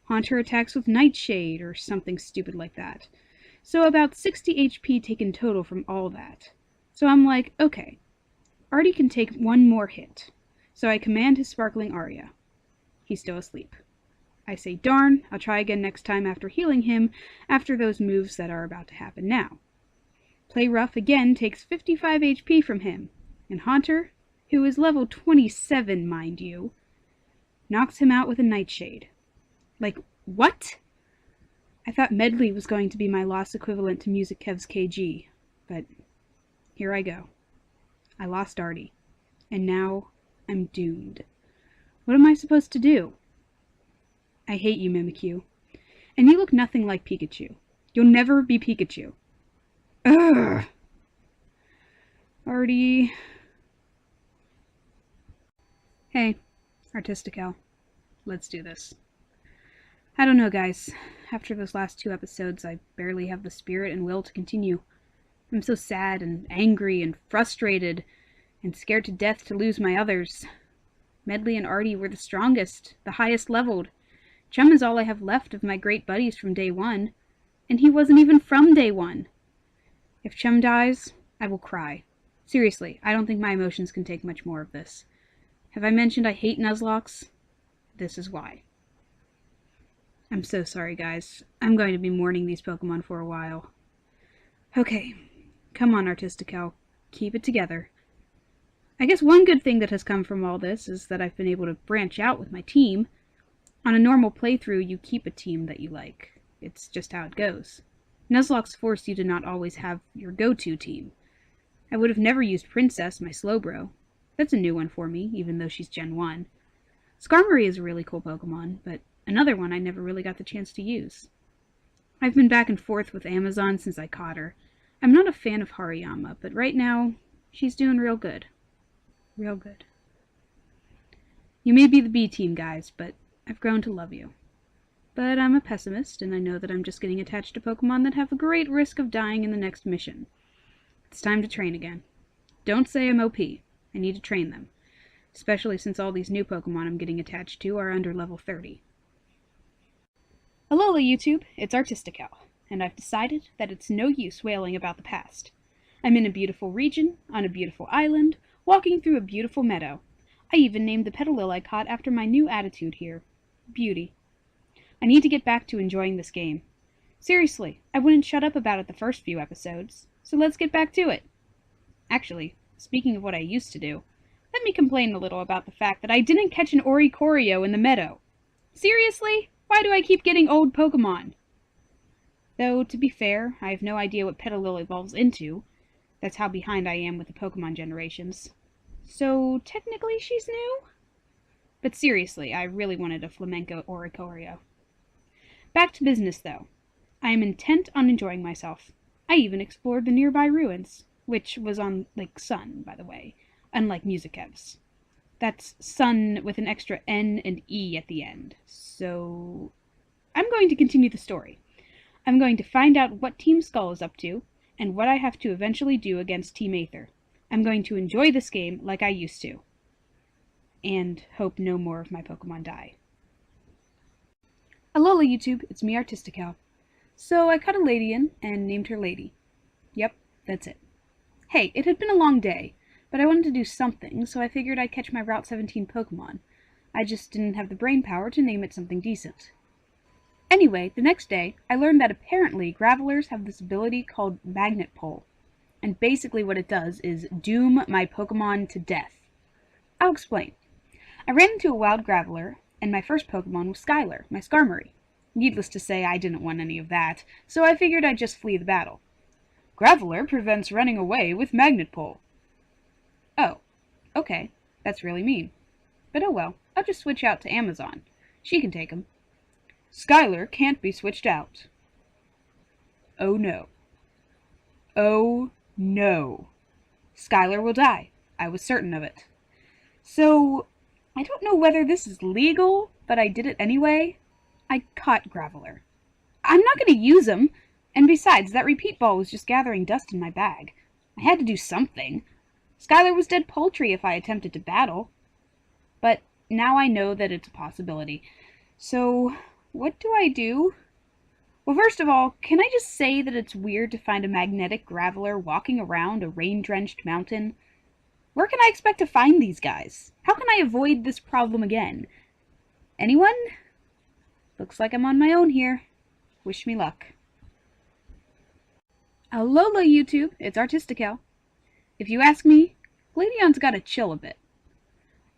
Speaker 2: Haunter attacks with Nightshade, or something stupid like that. So about 60 HP taken total from all that. So I'm like, okay, Artie can take one more hit. So I command his Sparkling Aria. He's still asleep. I say, darn, I'll try again next time after healing him, after those moves that are about to happen now. Play rough again takes 55 HP from him, and Haunter, who is level 27, mind you, knocks him out with a Nightshade. Like, what? I thought Medley was going to be my loss equivalent to Musikev's KG, but here I go. I lost Artie, and now I'm doomed. What am I supposed to do? I hate you, Mimikyu. And you look nothing like Pikachu. You'll never be Pikachu. Ugh! Artie. Hey, Artistikel. Let's do this. I don't know, guys. After those last 2 episodes, I barely have the spirit and will to continue. I'm so sad and angry and frustrated and scared to death to lose my others. Medley and Artie were the strongest, the highest leveled. Chum is all I have left of my great buddies from day 1, and he wasn't even from day 1. If Chum dies, I will cry. Seriously, I don't think my emotions can take much more of this. Have I mentioned I hate Nuzlockes? This is why. I'm so sorry, guys. I'm going to be mourning these Pokemon for a while. Okay, come on, Artistikel. Keep it together. I guess one good thing that has come from all this is that I've been able to branch out with my team. On a normal playthrough, you keep a team that you like. It's just how it goes. Nuzlocke's force you to not always have your go-to team. I would have never used Princess, my Slowbro. That's a new one for me, even though she's Gen 1. Skarmory is a really cool Pokemon, but another one I never really got the chance to use. I've been back and forth with Amazon since I caught her. I'm not a fan of Hariyama, but right now, she's doing real good. Real good. You may be the B team, guys, but I've grown to love you. But I'm a pessimist, and I know that I'm just getting attached to Pokemon that have a great risk of dying in the next mission. It's time to train again. Don't say I'm OP. I need to train them. Especially since all these new Pokemon I'm getting attached to are under level 30. Alola YouTube, it's Artistikel, and I've decided that it's no use wailing about the past. I'm in a beautiful region, on a beautiful island, walking through a beautiful meadow. I even named the Petalil I caught after my new attitude here. Beauty. I need to get back to enjoying this game. Seriously, I wouldn't shut up about it the first few episodes, so let's get back to it. Actually, speaking of what I used to do, let me complain a little about the fact that I didn't catch an Oricorio in the meadow. Seriously? Why do I keep getting old Pokemon? Though, to be fair, I have no idea what Petalil evolves into. That's how behind I am with the Pokemon generations. So, technically she's new? But seriously, I really wanted a Flamenco Oricorio. Back to business, though. I am intent on enjoying myself. I even explored the nearby ruins, which was on Lake Sun, by the way, unlike Musikev's. That's Sun with an extra N and E at the end. So, I'm going to continue the story. I'm going to find out what Team Skull is up to, and what I have to eventually do against Team Aether. I'm going to enjoy this game like I used to. And hope no more of my Pokemon die. Alola YouTube, it's me Artistikel. So I caught a Ladian and named her Lady. Yep, that's it. Hey, it had been a long day, but I wanted to do something, so I figured I'd catch my Route 17 Pokemon. I just didn't have the brain power to name it something decent. Anyway, the next day, I learned that apparently Gravelers have this ability called Magnet Pull. And basically what it does is doom my Pokemon to death. I'll explain. I ran into a wild Graveler, and my first Pokemon was Skylar, my Skarmory. Needless to say, I didn't want any of that, so I figured I'd just flee the battle. Graveler prevents running away with Magnet Pull. Oh, okay, that's really mean. But oh well, I'll just switch out to Amazon. She can take 'em. Skylar can't be switched out. Oh no. Oh no. Skylar will die. I was certain of it. So, I don't know whether this is legal, but I did it anyway. I caught Graveler. I'm not going to use him, and besides, that repeat ball was just gathering dust in my bag. I had to do something. Skylar was dead poultry if I attempted to battle. But now I know that it's a possibility. So, what do I do? Well, first of all, can I just say that it's weird to find a magnetic Graveler walking around a rain-drenched mountain? Where can I expect to find these guys? How can I avoid this problem again? Anyone? Looks like I'm on my own here. Wish me luck. Alola YouTube, it's Artistikel. If you ask me, Gladiion's gotta chill a bit.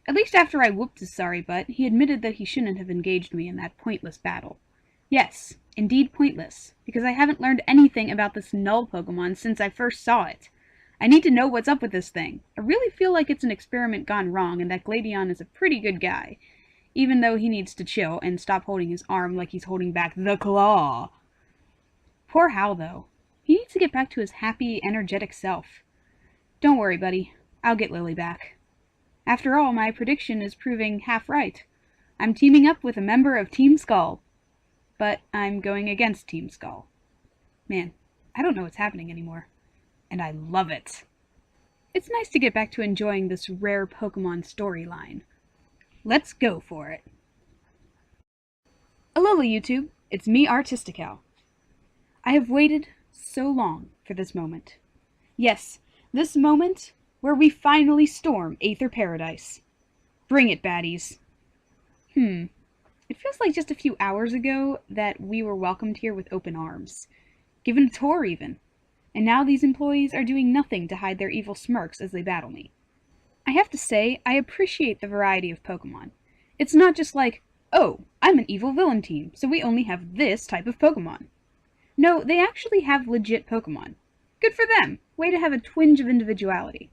Speaker 2: At least after I whooped his sorry butt, he admitted that he shouldn't have engaged me in that pointless battle. Yes, indeed pointless, because I haven't learned anything about this null Pokemon since I first saw it. I need to know what's up with this thing. I really feel like it's an experiment gone wrong and that Gladion is a pretty good guy, even though he needs to chill and stop holding his arm like he's holding back the claw. Poor Hal, though. He needs to get back to his happy, energetic self. Don't worry, buddy. I'll get Lily back. After all, my prediction is proving half right. I'm teaming up with a member of Team Skull. But I'm going against Team Skull. Man, I don't know what's happening anymore. And I love it. It's nice to get back to enjoying this rare Pokemon storyline. Let's go for it. Alola YouTube, it's me Artistikel. I have waited so long for this moment. Yes, this moment where we finally storm Aether Paradise. Bring it, baddies. It feels like just a few hours ago that we were welcomed here with open arms, given a tour even, and now these employees are doing nothing to hide their evil smirks as they battle me. I have to say, I appreciate the variety of Pokemon. It's not just like, oh, I'm an evil villain team, so we only have this type of Pokemon. No, they actually have legit Pokemon. Good for them! Way to have a twinge of individuality.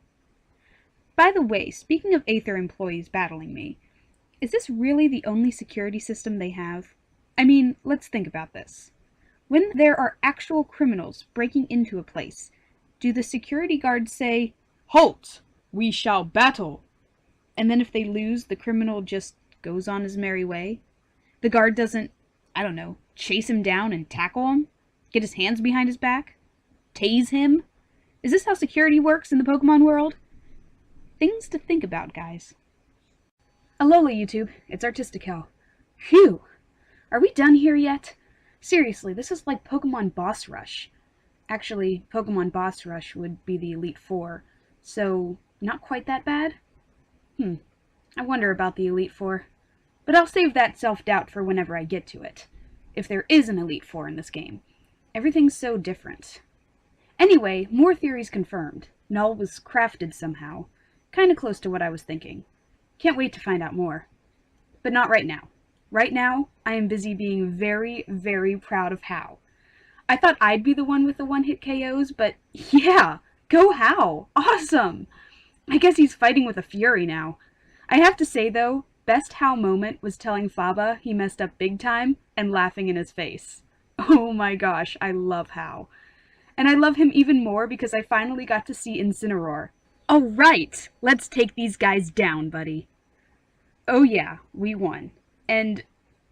Speaker 2: By the way, speaking of Aether employees battling me, is this really the only security system they have? I mean, let's think about this. When there are actual criminals breaking into a place, do the security guards say, "Halt! We shall battle"? And then if they lose, the criminal just goes on his merry way? The guard doesn't, I don't know, chase him down and tackle him? Get his hands behind his back? Tase him? Is this how security works in the Pokemon world? Things to think about, guys. Alola, YouTube. It's Artistikel. Phew! Are we done here yet? Seriously, this is like Pokemon Boss Rush. Actually, Pokemon Boss Rush would be the Elite Four, so not quite that bad? I wonder about the Elite Four. But I'll save that self-doubt for whenever I get to it. If there is an Elite Four in this game. Everything's so different. Anyway, more theories confirmed. Null was crafted somehow. Kinda close to what I was thinking. Can't wait to find out more. But not right now. Right now, I am busy being very, very proud of How. I thought I'd be the one with the one-hit KOs, but yeah, go How! Awesome! I guess he's fighting with a fury now. I have to say though, best How moment was telling Faba he messed up big time and laughing in his face. Oh my gosh, I love How. And I love him even more because I finally got to see Incineroar. Alright, let's take these guys down, buddy. Oh yeah, we won. And,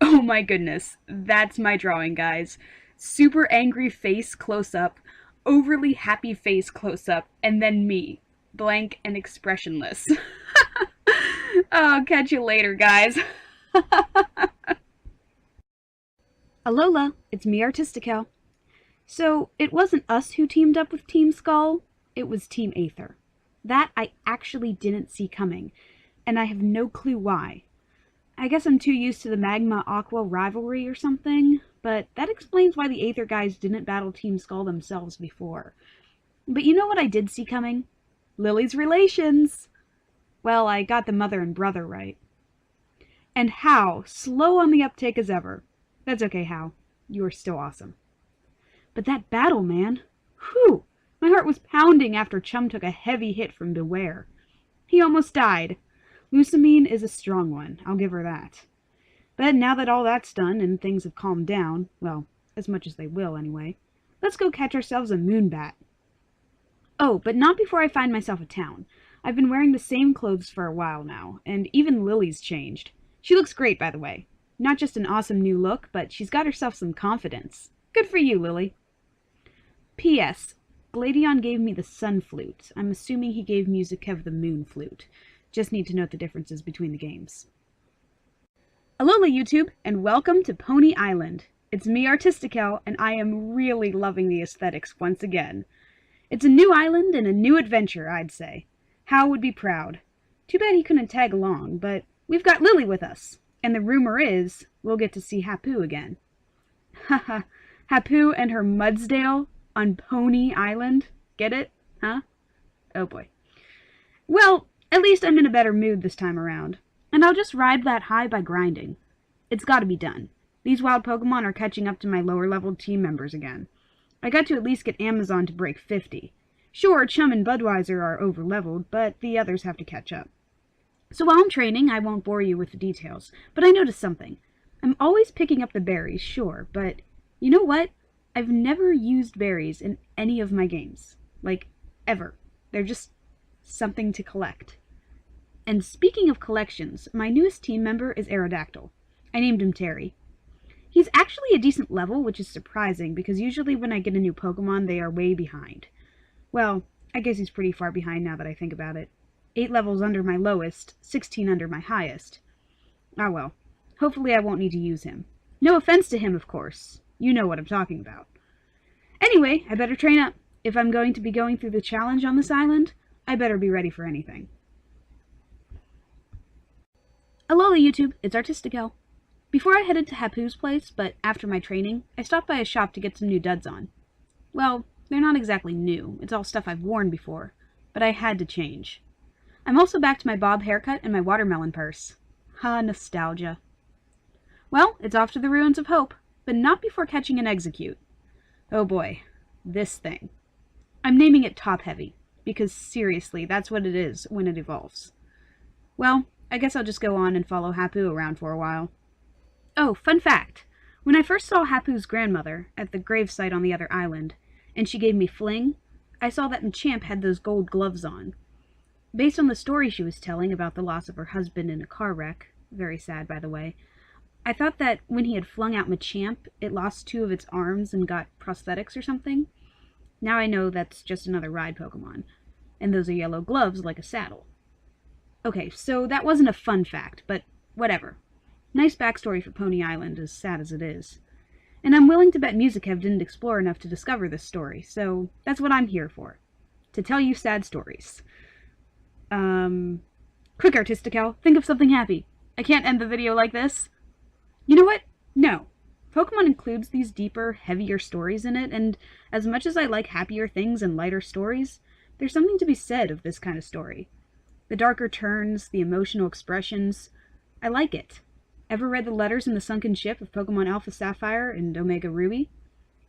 Speaker 2: oh my goodness, that's my drawing, guys. Super angry face close up, overly happy face close up, and then me, blank and expressionless. Oh, catch you later, guys. Alola, it's me, Artistikel. So, it wasn't us who teamed up with Team Skull, it was Team Aether. That I actually didn't see coming, and I have no clue why. I guess I'm too used to the Magma-Aqua rivalry or something, but that explains why the Aether guys didn't battle Team Skull themselves before. But you know what I did see coming? Lily's relations! Well, I got the mother and brother right. And How, slow on the uptake as ever. That's okay, How. You are still awesome. But that battle, man! Whew! My heart was pounding after Chum took a heavy hit from Beware. He almost died. Lucamine is a strong one, I'll give her that. But now that all that's done and things have calmed down, well, as much as they will anyway, let's go catch ourselves a moonbat. Oh, but not before I find myself a town. I've been wearing the same clothes for a while now, and even Lily's changed. She looks great, by the way. Not just an awesome new look, but she's got herself some confidence. Good for you, Lily. P.S. Gladion gave me the sun flute. I'm assuming he gave Musikev the moon flute. Just need to note the differences between the games. Alola, YouTube, and welcome to Pony Island. It's me, Artistikel, and I am really loving the aesthetics once again. It's a new island and a new adventure, I'd say. How would be proud. Too bad he couldn't tag along, but we've got Lily with us, and the rumor is we'll get to see Hapu again. Haha, Hapu and her Mudsdale on Pony Island? Get it? Huh? Oh boy. Well, at least I'm in a better mood this time around, and I'll just ride that high by grinding. It's gotta be done. These wild Pokemon are catching up to my lower-leveled team members again. I got to at least get Amazon to break 50. Sure, Chum and Budweiser are over-leveled, but the others have to catch up. So while I'm training, I won't bore you with the details, but I noticed something. I'm always picking up the berries, sure, but you know what? I've never used berries in any of my games. Like, ever. They're just something to collect. And speaking of collections, my newest team member is Aerodactyl. I named him Terry. He's actually a decent level, which is surprising, because usually when I get a new Pokemon, they are way behind. Well, I guess he's pretty far behind now that I think about it. 8 levels under my lowest, 16 under my highest. Ah well, hopefully I won't need to use him. No offense to him, of course. You know what I'm talking about. Anyway, I better train up. If I'm going to be going through the challenge on this island, I better be ready for anything. Alola, YouTube, it's Artistikel. Before I headed to Hapu's place, but after my training, I stopped by a shop to get some new duds on. Well, they're not exactly new, it's all stuff I've worn before, but I had to change. I'm also back to my bob haircut and my watermelon purse. Ha, nostalgia. Well, it's off to the ruins of hope, but not before catching an execute. Oh boy, this thing. I'm naming it Top Heavy, because seriously, that's what it is when it evolves. Well, I guess I'll just go on and follow Hapu around for a while. Oh, fun fact. When I first saw Hapu's grandmother at the gravesite on the other island, and she gave me fling, I saw that Machamp had those gold gloves on. Based on the story she was telling about the loss of her husband in a car wreck, very sad by the way, I thought that when he had flung out Machamp, it lost 2 of its arms and got prosthetics or something. Now I know that's just another ride Pokemon, and those are yellow gloves like a saddle. Okay, so that wasn't a fun fact, but whatever. Nice backstory for Pony Island, as sad as it is. And I'm willing to bet Musikev didn't explore enough to discover this story, so that's what I'm here for. To tell you sad stories. Quick, Artistikel, think of something happy. I can't end the video like this. You know what? No. Pokemon includes these deeper, heavier stories in it, and as much as I like happier things and lighter stories, there's something to be said of this kind of story. The darker turns, the emotional expressions, I like it. Ever read the letters in the sunken ship of Pokemon Alpha Sapphire and Omega Ruby?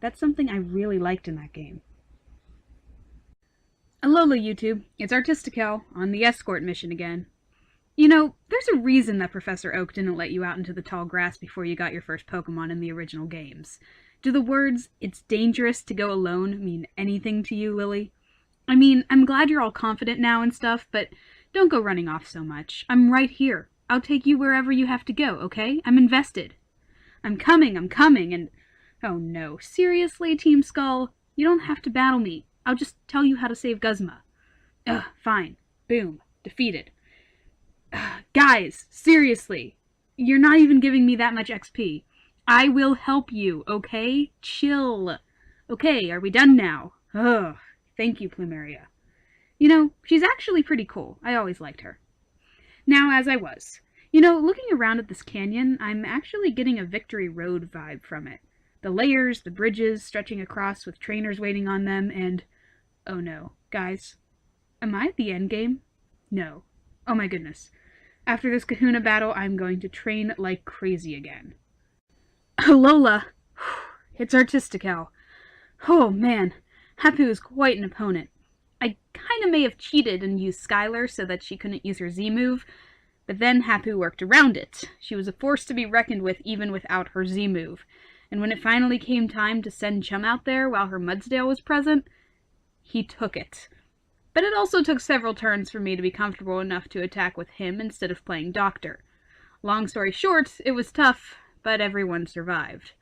Speaker 2: That's something I really liked in that game. Alola YouTube, it's Artistikel on the escort mission again. You know, there's a reason that Professor Oak didn't let you out into the tall grass before you got your first Pokemon in the original games. Do the words, "it's dangerous to go alone," mean anything to you, Lily? I mean, I'm glad you're all confident now and stuff, but don't go running off so much. I'm right here. I'll take you wherever you have to go, okay? I'm invested. I'm coming, and... Oh no, seriously, Team Skull? You don't have to battle me. I'll just tell you how to save Guzma. Ugh, fine. Boom. Defeated. Ugh, guys, seriously. You're not even giving me that much XP. I will help you, okay? Chill. Okay, are we done now? Ugh, thank you, Plumeria. You know, she's actually pretty cool. I always liked her. Now, as I was. You know, looking around at this canyon, I'm actually getting a Victory Road vibe from it. The layers, the bridges stretching across with trainers waiting on them, and... Oh no, guys. Am I at the endgame? No. Oh my goodness. After this Kahuna battle, I'm going to train like crazy again. Lola! It's Artistikel. Oh man, Hapu is quite an opponent. I kinda may have cheated and used Skylar so that she couldn't use her Z-move, but then Hapu worked around it. She was a force to be reckoned with even without her Z-move, and when it finally came time to send Chum out there while her Mudsdale was present, he took it. But it also took several turns for me to be comfortable enough to attack with him instead of playing Doctor. Long story short, it was tough, but everyone survived.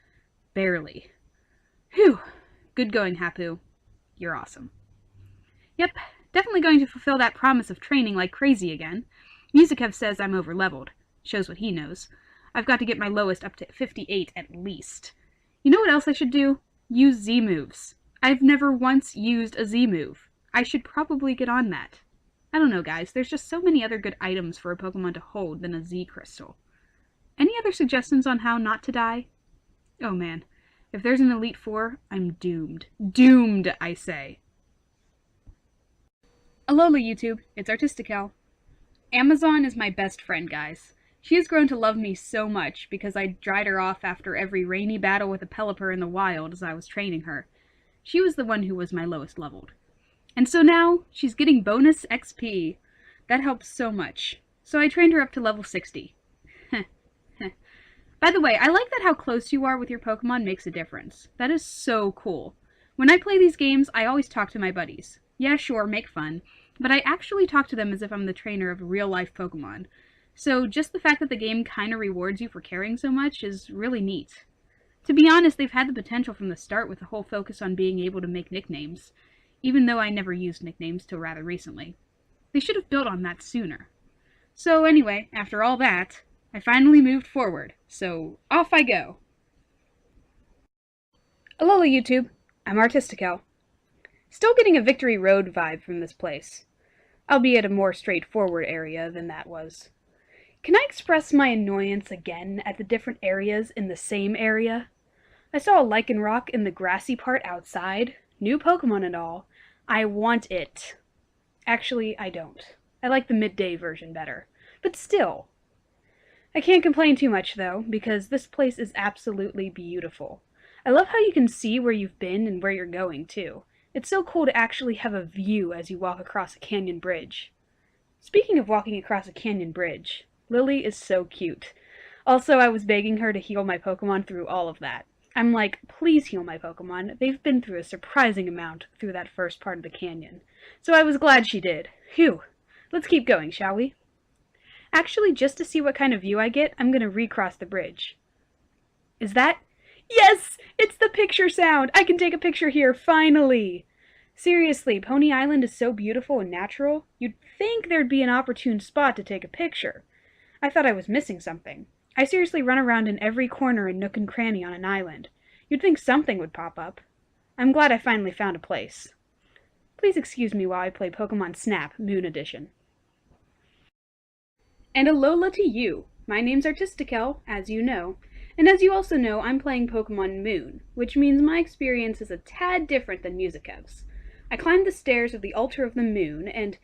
Speaker 2: Barely. Phew. Good going, Hapu. You're awesome. Yep, definitely going to fulfill that promise of training like crazy again. Musikev says I'm over-leveled. Shows what he knows. I've got to get my lowest up to 58 at least. You know what else I should do? Use Z-moves. I've never once used a Z-move. I should probably get on that. I don't know, guys. There's just so many other good items for a Pokemon to hold than a Z-crystal. Any other suggestions on how not to die? Oh man. If there's an Elite Four, I'm doomed. Doomed, I say. Alola YouTube, it's Artistikel. Amazon is my best friend, guys. She has grown to love me so much because I dried her off after every rainy battle with a Pelipper in the wild as I was training her. She was the one who was my lowest leveled. And so now, she's getting bonus XP. That helps so much. So I trained her up to level 60. By the way, I like that how close you are with your Pokemon makes a difference. That is so cool. When I play these games, I always talk to my buddies. Yeah, sure, make fun. But I actually talk to them as if I'm the trainer of real-life Pokemon. So just the fact that the game kinda rewards you for caring so much is really neat. To be honest, they've had the potential from the start with the whole focus on being able to make nicknames, even though I never used nicknames till rather recently. They should have built on that sooner. So anyway, after all that, I finally moved forward, so off I go. Alola YouTube, I'm Artistikel. Still getting a Victory Road vibe from this place, albeit a more straightforward area than that was. Can I express my annoyance again at the different areas in the same area? I saw a Lycanroc in the grassy part outside. New Pokemon and all. I want it. Actually, I don't. I like the midday version better. But still. I can't complain too much, though, because this place is absolutely beautiful. I love how you can see where you've been and where you're going, too. It's so cool to actually have a view as you walk across a canyon bridge. Speaking of walking across a canyon bridge, Lily is so cute. Also, I was begging her to heal my Pokemon through all of that. I'm like, please heal my Pokemon. They've been through a surprising amount through that first part of the canyon. So I was glad she did. Phew. Let's keep going, shall we? Actually, just to see what kind of view I get, I'm gonna recross the bridge. Is that? Yes! It's the picture sound! I can take a picture here, finally! Seriously, Pony Island is so beautiful and natural, you'd think there'd be an opportune spot to take a picture. I thought I was missing something. I seriously run around in every corner and nook and cranny on an island. You'd think something would pop up. I'm glad I finally found a place. Please excuse me while I play Pokemon Snap, Moon Edition. And alola to you! My name's Artistikel, as you know. And as you also know, I'm playing Pokemon Moon, which means my experience is a tad different than Musikev's. I climbed the stairs of the Altar of the Moon and...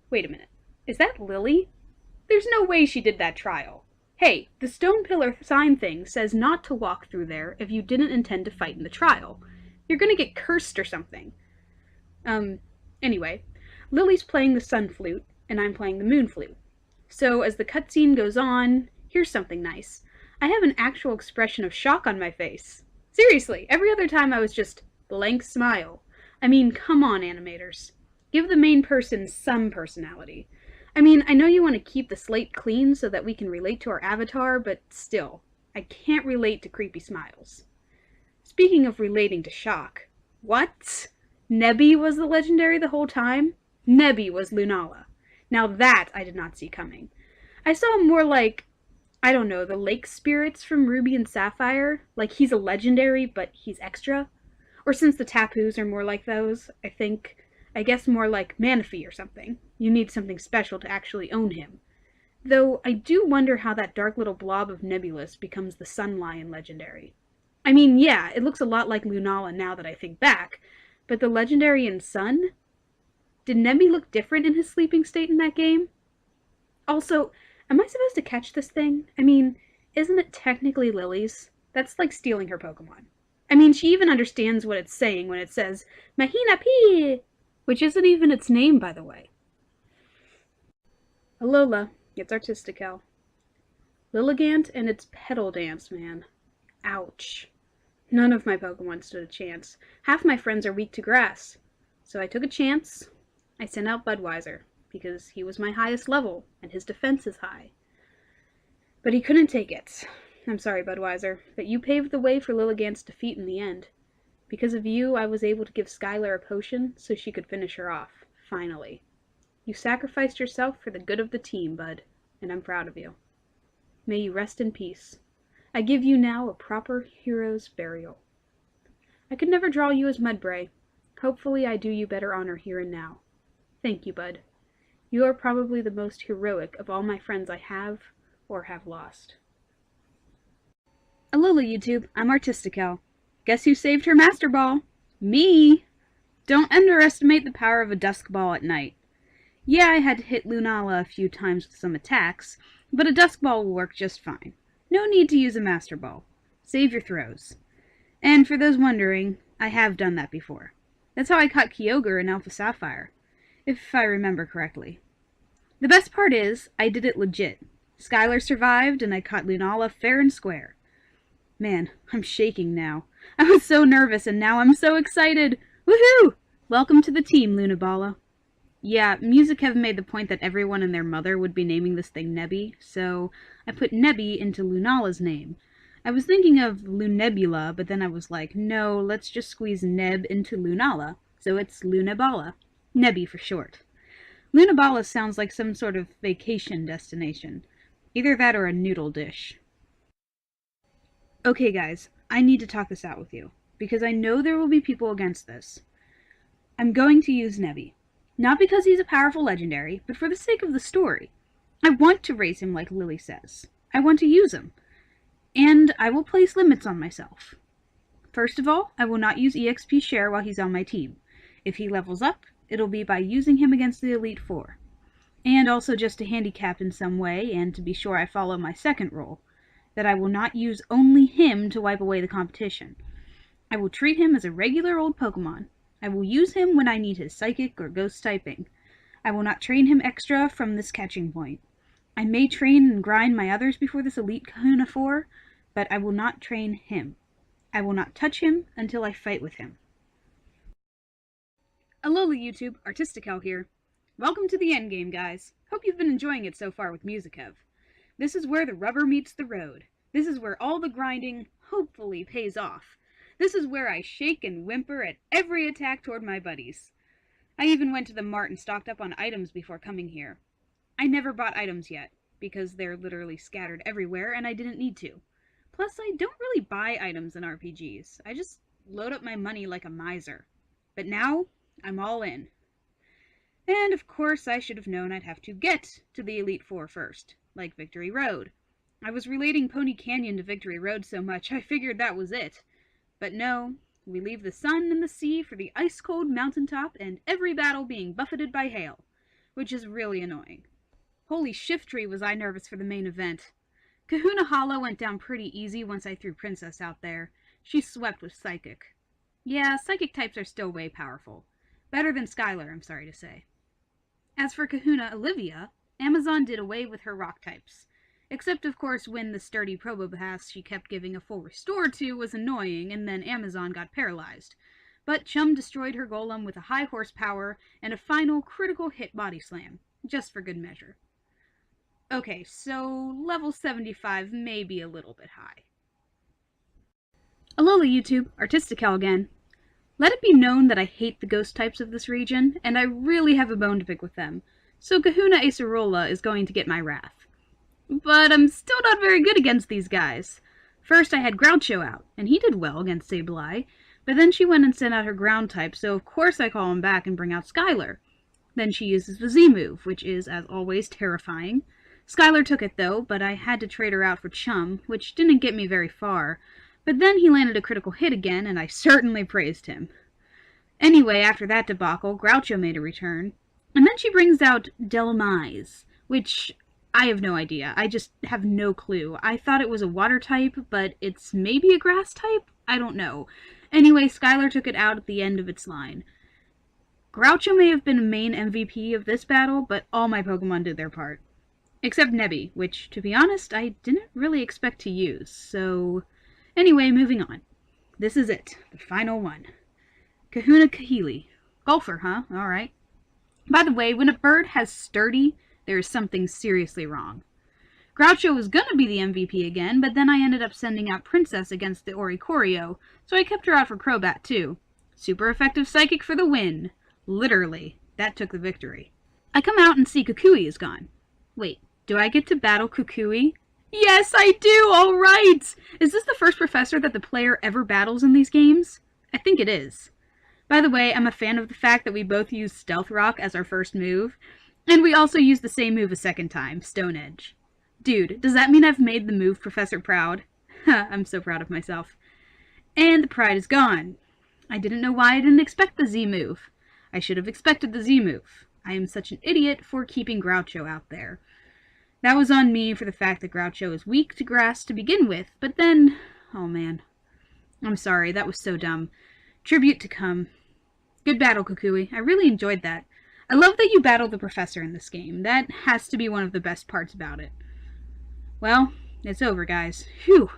Speaker 2: Wait a minute. Is that Lily? There's no way she did that trial. Hey, the stone pillar sign thing says not to walk through there if you didn't intend to fight in the trial. You're gonna get cursed or something. Anyway, Lily's playing the Sun Flute, and I'm playing the Moon Flute. So as the cutscene goes on, here's something nice. I have an actual expression of shock on my face. Seriously, every other time I was just blank smile. I mean, come on, animators. Give the main person some personality. I mean, I know you want to keep the slate clean so that we can relate to our avatar, but still, I can't relate to creepy smiles. Speaking of relating to shock, what? Nebby was the legendary the whole time? Nebby was Lunala. Now that I did not see coming. I saw more like, I don't know, the lake spirits from Ruby and Sapphire, like he's a legendary, but he's extra. Or since the Tapus are more like those, I guess more like Manaphy or something. You need something special to actually own him. Though I do wonder how that dark little blob of Nebulous becomes the Sun Lion legendary. I mean, yeah, it looks a lot like Lunala now that I think back, but the legendary in Sun? Did Nebby look different in his sleeping state in that game? Also, am I supposed to catch this thing? I mean, isn't it technically Lily's? That's like stealing her Pokemon. I mean, she even understands what it's saying when it says, Mahina P, which isn't even its name, by the way. Alola, it's Artistikel. Lilligant and its petal dance, man. Ouch. None of my Pokemon stood a chance. Half my friends are weak to grass. So I took a chance. I sent out Budweiser, because he was my highest level, and his defense is high. But he couldn't take it. I'm sorry, Budweiser, but you paved the way for Lilligant's defeat in the end. Because of you, I was able to give Skylar a potion so she could finish her off, finally. You sacrificed yourself for the good of the team, Bud, and I'm proud of you. May you rest in peace. I give you now a proper hero's burial. I could never draw you as Mudbray. Hopefully I do you better honor here and now. Thank you, Bud. You are probably the most heroic of all my friends I have or have lost. Alola, YouTube. I'm Artistikel. Guess who saved her Master Ball? Me! Don't underestimate the power of a Dusk Ball at night. Yeah, I had to hit Lunala a few times with some attacks, but a Dusk Ball will work just fine. No need to use a Master Ball. Save your throws. And for those wondering, I have done that before. That's how I caught Kyogre in Alpha Sapphire, if I remember correctly. The best part is, I did it legit. Skylar survived, and I caught Lunala fair and square. Man, I'm shaking now. I was so nervous, and now I'm so excited! Woohoo! Welcome to the team, Lunabala. Yeah, Musikev made the point that everyone and their mother would be naming this thing Nebby, so I put Nebby into Lunala's name. I was thinking of Lunebula, but then I was like, no, let's just squeeze Neb into Lunala, so it's Lunabala. Nebby for short. Lunabala sounds like some sort of vacation destination. Either that or a noodle dish. Okay guys, I need to talk this out with you, because I know there will be people against this. I'm going to use Nebby. Not because he's a powerful legendary, but for the sake of the story. I want to raise him like Lily says. I want to use him. And I will place limits on myself. First of all, I will not use EXP share while he's on my team. If he levels up, it'll be by using him against the Elite Four. And also just to handicap in some way, and to be sure I follow my second rule, that I will not use only him to wipe away the competition. I will treat him as a regular old Pokemon. I will use him when I need his Psychic or Ghost typing. I will not train him extra from this catching point. I may train and grind my others before this Elite Kahuna 4, but I will not train him. I will not touch him until I fight with him. Alola YouTube, Artistikel here. Welcome to the endgame, guys. Hope you've been enjoying it so far with Musikev. This is where the rubber meets the road. This is where all the grinding, hopefully, pays off. This is where I shake and whimper at every attack toward my buddies. I even went to the mart and stocked up on items before coming here. I never bought items yet, because they're literally scattered everywhere and I didn't need to. Plus, I don't really buy items in RPGs. I just load up my money like a miser. But now, I'm all in. And of course, I should have known I'd have to get to the Elite Four first, like Victory Road. I was relating Pony Canyon to Victory Road so much, I figured that was it. But no, we leave the sun and the sea for the ice-cold mountaintop and every battle being buffeted by hail, which is really annoying. Holy shift-tree was I nervous for the main event. Kahuna Hollow went down pretty easy once I threw Princess out there. She swept with Psychic. Yeah, Psychic types are still way powerful. Better than Skylar, I'm sorry to say. As for Kahuna Olivia, Amazon did away with her rock types. Except, of course, when the sturdy Probopass she kept giving a full restore to was annoying, and then Amazon got paralyzed. But Chum destroyed her Golem with a high horsepower and a final critical hit body slam, just for good measure. Okay, so level 75 may be a little bit high. Alola YouTube, Artistikel again. Let it be known that I hate the ghost types of this region, and I really have a bone to pick with them, so Kahuna Acerola is going to get my wrath. But I'm still not very good against these guys. First I had Groucho out, and he did well against Sableye, but then she went and sent out her ground type, so of course I call him back and bring out Skylar. Then she uses the Z move, which is, as always, terrifying. Skylar took it though, but I had to trade her out for Chum, which didn't get me very far. But then he landed a critical hit again, and I certainly praised him. Anyway, after that debacle, Groucho made a return. And then she brings out Delamise, which I have no idea. I just have no clue. I thought it was a water type, but it's maybe a grass type? I don't know. Anyway, Skylar took it out at the end of its line. Groucho may have been a main MVP of this battle, but all my Pokemon did their part. Except Nebby, which, to be honest, I didn't really expect to use, so... Anyway, moving on. This is it, the final one. Kahuna Kahili. Golfer, huh? Alright. By the way, when a bird has sturdy, there is something seriously wrong. Groucho was gonna be the MVP again, but then I ended up sending out Princess against the Oricorio, so I kept her out for Crobat too. Super effective Psychic for the win. Literally. That took the victory. I come out and see Kukui is gone. Wait. Do I get to battle Kukui? Yes, I do! Alright! Is this the first professor that the player ever battles in these games? I think it is. By the way, I'm a fan of the fact that we both use Stealth Rock as our first move, and we also use the same move a second time, Stone Edge. Dude, does that mean I've made the move Professor proud? I'm so proud of myself. And the pride is gone. I didn't know why I didn't expect the Z move. I should have expected the Z move. I am such an idiot for keeping Groucho out there. That was on me for the fact that Groucho is weak to grass to begin with, but then... Oh man. I'm sorry, that was so dumb. Tribute to come. Good battle, Kukui. I really enjoyed that. I love that you battled the professor in this game. That has to be one of the best parts about it. Well, it's over, guys. Phew.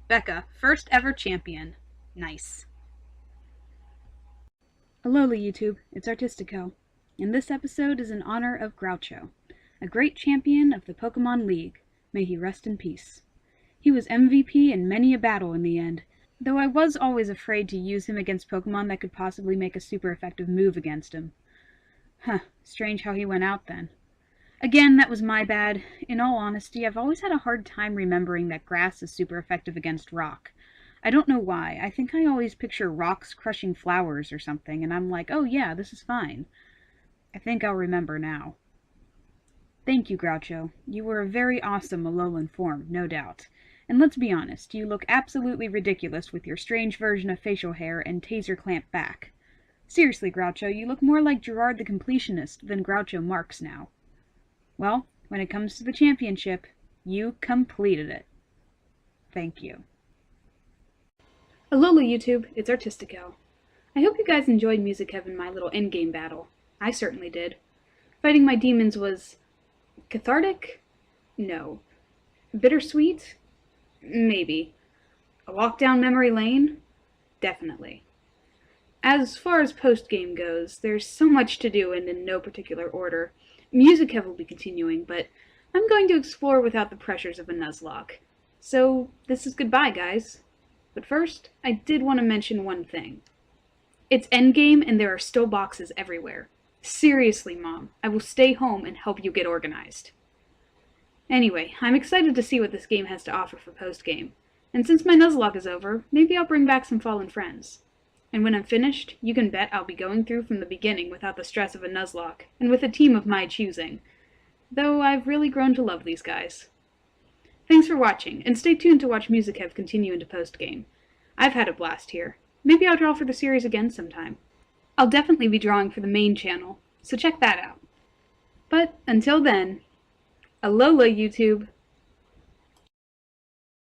Speaker 2: Becca, first ever champion. Nice. Alola YouTube, it's Artistikel, and this episode is in honor of Groucho, a great champion of the Pokemon League. May he rest in peace. He was MVP in many a battle in the end, though I was always afraid to use him against Pokemon that could possibly make a super effective move against him. Huh, strange how he went out then. Again, that was my bad. In all honesty, I've always had a hard time remembering that grass is super effective against rock. I don't know why. I think I always picture rocks crushing flowers or something, and I'm like, oh yeah, this is fine. I think I'll remember now. Thank you, Groucho. You were a very awesome Alolan form, no doubt. And let's be honest, you look absolutely ridiculous with your strange version of facial hair and taser clamp back. Seriously, Groucho, you look more like Gerard the Completionist than Groucho Marx now. Well, when it comes to the championship, you completed it. Thank you.
Speaker 3: Alola YouTube, it's Artistikel. I hope you guys enjoyed Musikev and my little endgame battle. I certainly did. Fighting my demons was cathartic? No. Bittersweet? Maybe. A walk down memory lane? Definitely. As far as post-game goes, there's so much to do and in no particular order. Musikev will be continuing, but I'm going to explore without the pressures of a Nuzlocke. So, this is goodbye, guys. But first, I did want to mention one thing. It's endgame and there are still boxes everywhere. Seriously, Mom, I will stay home and help you get organized. Anyway, I'm excited to see what this game has to offer for post-game. And since my Nuzlocke is over, maybe I'll bring back some fallen friends. And when I'm finished, you can bet I'll be going through from the beginning without the stress of a Nuzlocke, and with a team of my choosing. Though I've really grown to love these guys. Thanks for watching, and stay tuned to watch Musikev continue into post-game. I've had a blast here. Maybe I'll draw for the series again sometime. I'll definitely be drawing for the main channel, so check that out. But until then, Alola YouTube!